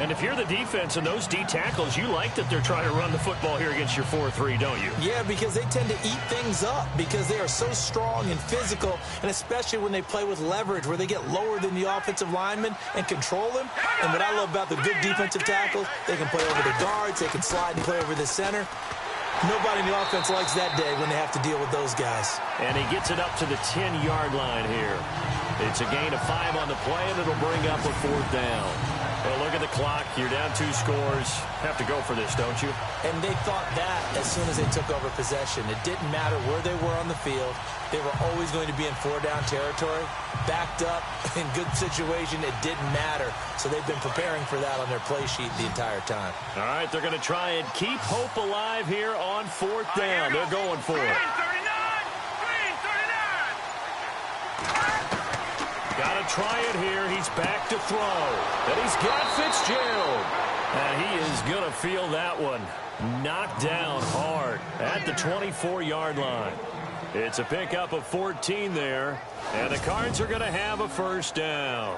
And if you're the defense and those D tackles, you like that they're trying to run the football here against your 4-3, don't you? Yeah, because they tend to eat things up because they are so strong and physical, and especially when they play with leverage where they get lower than the offensive linemen and control them. And what I love about the good defensive tackles, they can play over the guards, they can slide and play over the center. Nobody in the offense likes that day when they have to deal with those guys. And he gets it up to the 10-yard line here. It's a gain of 5 on the play, and it'll bring up a 4th down. Well, look at the clock. You're down 2 scores. Have to go for this, don't you? And they thought that as soon as they took over possession. It didn't matter where they were on the field. They were always going to be in 4-down territory. Backed up, in good situation, it didn't matter. So they've been preparing for that on their play sheet the entire time. All right, they're going to try and keep hope alive here on 4th down. They're going for it. Got to try it here. He's back to throw. And he's got Fitzgerald. And he is going to feel that one. Knocked down hard at the 24-yard line. It's a pickup of 14 there, and the Cards are going to have a first down.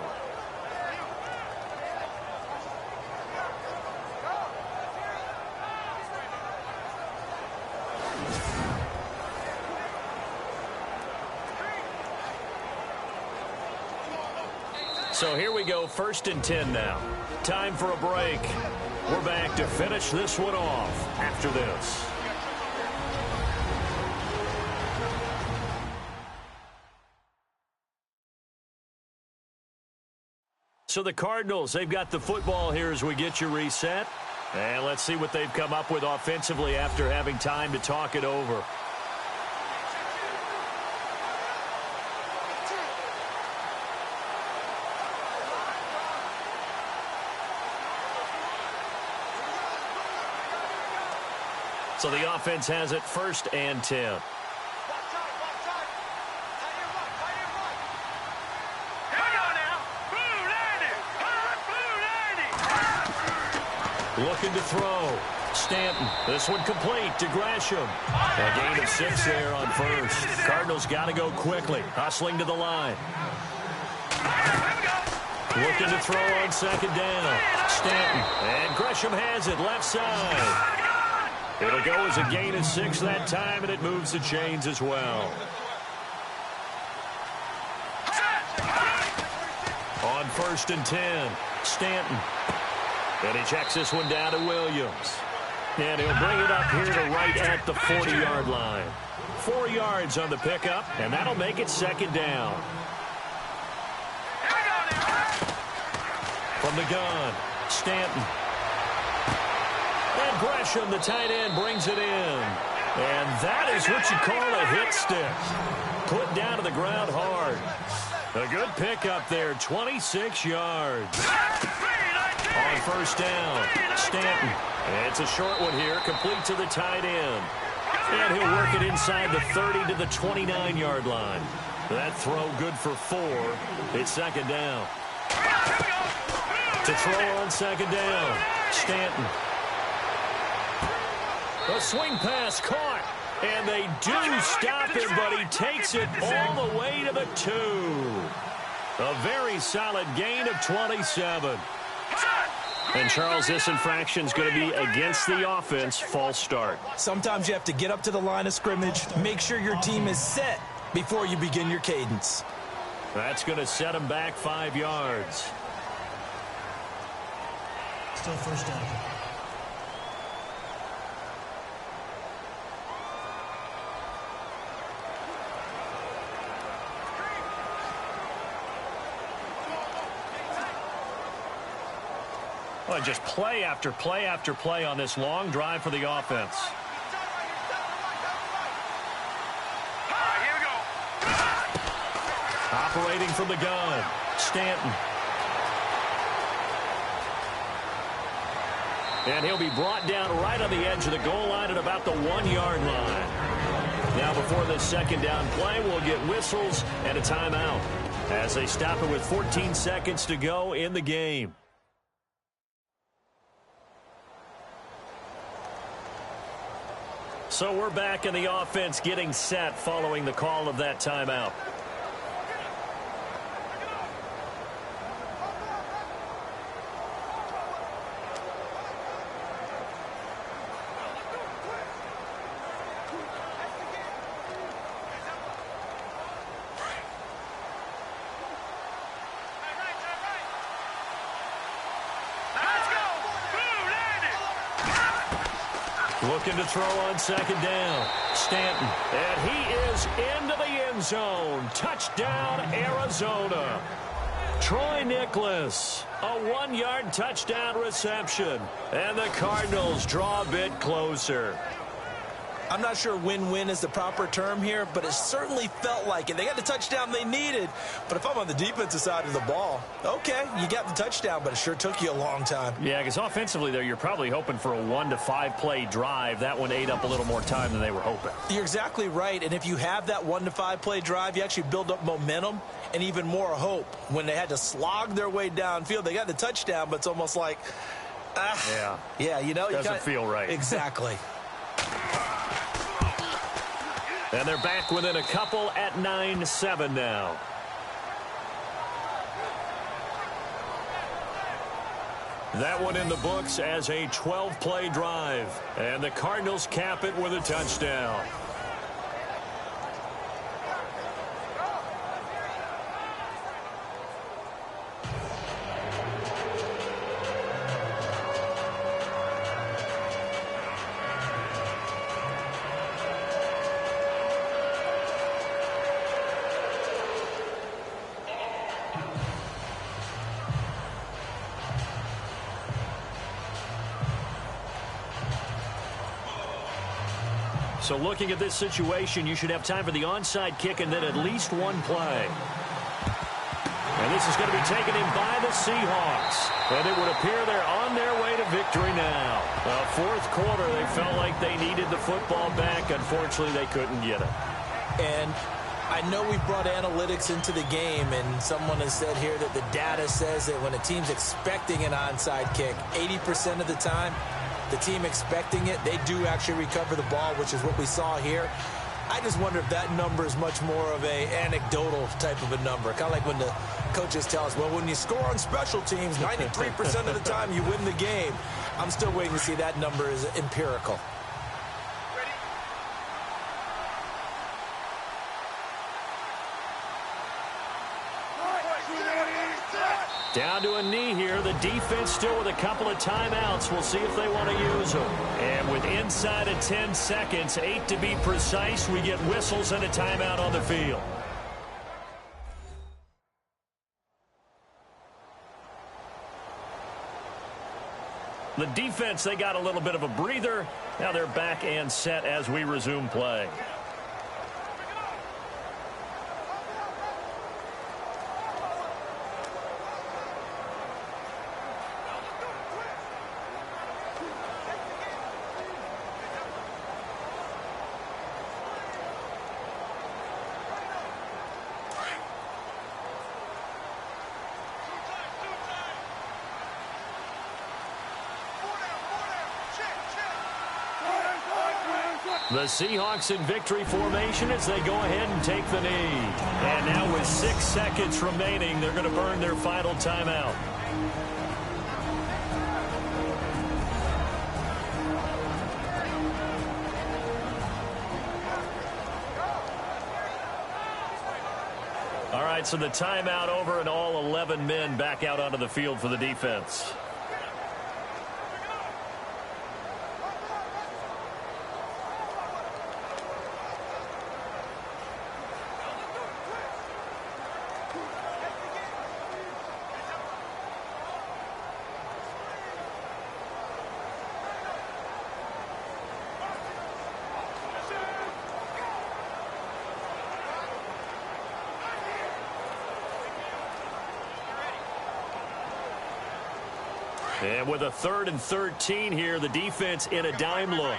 So here we go, 1st and 10 now. Time for a break. We're back to finish this one off after this. So the Cardinals, they've got the football here as we get you reset. And let's see what they've come up with offensively after having time to talk it over. So the offense has it 1st and 10. Looking to throw. Stanton. This one complete to Gresham. A gain of 6 there on 1st. Cardinals got to go quickly. Hustling to the line. Looking to throw on 2nd down. Stanton. And Gresham has it left side. It'll go as a gain of 6 that time, and it moves the chains as well. On 1st and 10, Stanton. And he checks this one down to Williams. And he'll bring it up here to right at the 40-yard line. 4 yards on the pickup, and that'll make it 2nd down. From the gun, Stanton. And Gresham, the tight end, brings it in. And that is what you call a hit stick. Put down to the ground hard. A good pickup there, 26 yards. On 1st down, Stanton. It's a short one here, complete to the tight end. And he'll work it inside the 30 to the 29-yard line. That throw good for 4. It's 2nd down. To throw on 2nd down, Stanton. A swing pass caught, and they do stop him, but he takes it all the way to the 2. A very solid gain of 27. And, Charles, this infraction's going to be against the offense, false start. Sometimes you have to get up to the line of scrimmage, make sure your team is set before you begin your cadence. That's going to set him back 5 yards. Still first down. Well, just play after play after play on this long drive for the offense. Here we go. Operating from the gun, Stanton. And he'll be brought down right on the edge of the goal line at about the 1-yard line. Now before this 2nd down play, we'll get whistles and a timeout as they stop it with 14 seconds to go in the game. So we're back in the offense getting set following the call of that timeout. Looking to throw on 2nd down. Stanton. And he is into the end zone. Touchdown, Arizona. Troy Nicholas. A 1-yard touchdown reception. And the Cardinals draw a bit closer. I'm not sure win-win is the proper term here, but it certainly felt like it. They got the touchdown they needed, but if I'm on the defensive side of the ball, okay, you got the touchdown, but it sure took you a long time. Yeah, because offensively, though, you're probably hoping for a 1 to 5 play drive. That one ate up a little more time than they were hoping. You're exactly right, and if you have that 1 to 5 play drive, you actually build up momentum and even more hope. When they had to slog their way downfield, they got the touchdown, but it's almost like, Yeah, you know. Doesn't feel right. Exactly. And they're back within a couple at 9-7 now. That one in the books as a 12-play drive. And the Cardinals cap it with a touchdown. So looking at this situation, you should have time for the onside kick and then at least one play. And this is going to be taken in by the Seahawks. And it would appear they're on their way to victory now. Fourth quarter, they felt like they needed the football back. Unfortunately, they couldn't get it. And I know we brought analytics into the game, and someone has said here that the data says that when a team's expecting an onside kick, 80% of the time, the team expecting it, they do actually recover the ball, which is what we saw here. I just wonder if that number is much more of a anecdotal type of a number. Kind of like when the coaches tell us, well, when you score on special teams, 93% of the time you win the game. I'm still waiting to see that number is empirical. Down to a knee here. The defense still with a couple of timeouts. We'll see if they want to use them. And with inside of 10 seconds, 8 to be precise, we get whistles and a timeout on the field. The defense, they got a little bit of a breather. Now they're back and set as we resume play. The Seahawks in victory formation as they go ahead and take the knee. And now with 6 seconds remaining, they're going to burn their final timeout. All right, so the timeout over and all 11 men back out onto the field for the defense. And with a 3rd and 13 here, the defense in a dime look.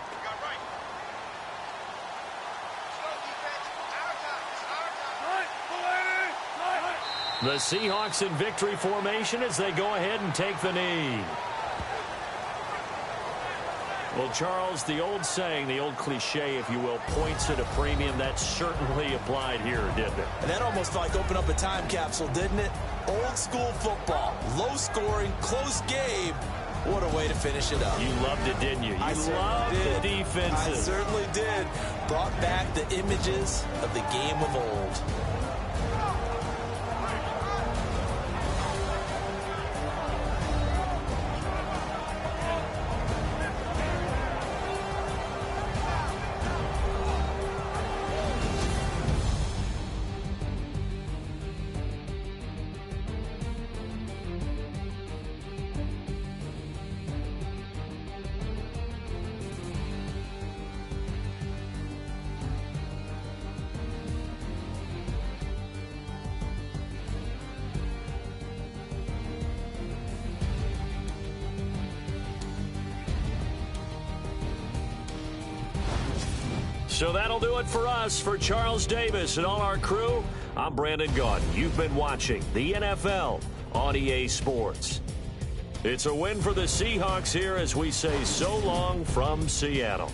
The Seahawks in victory formation as they go ahead and take the knee. Well, Charles, the old saying, the old cliche, if you will, points at a premium, that certainly applied here, didn't it? And that almost felt like opened up a time capsule, didn't it? Old school football, low scoring, close game. What a way to finish it up. You loved it, didn't you? You loved the defenses. I certainly did. Brought back the images of the game of old. So that'll do it for us. For Charles Davis and all our crew, I'm Brandon Gaudin. You've been watching the NFL on EA Sports. It's a win for the Seahawks here as we say so long from Seattle.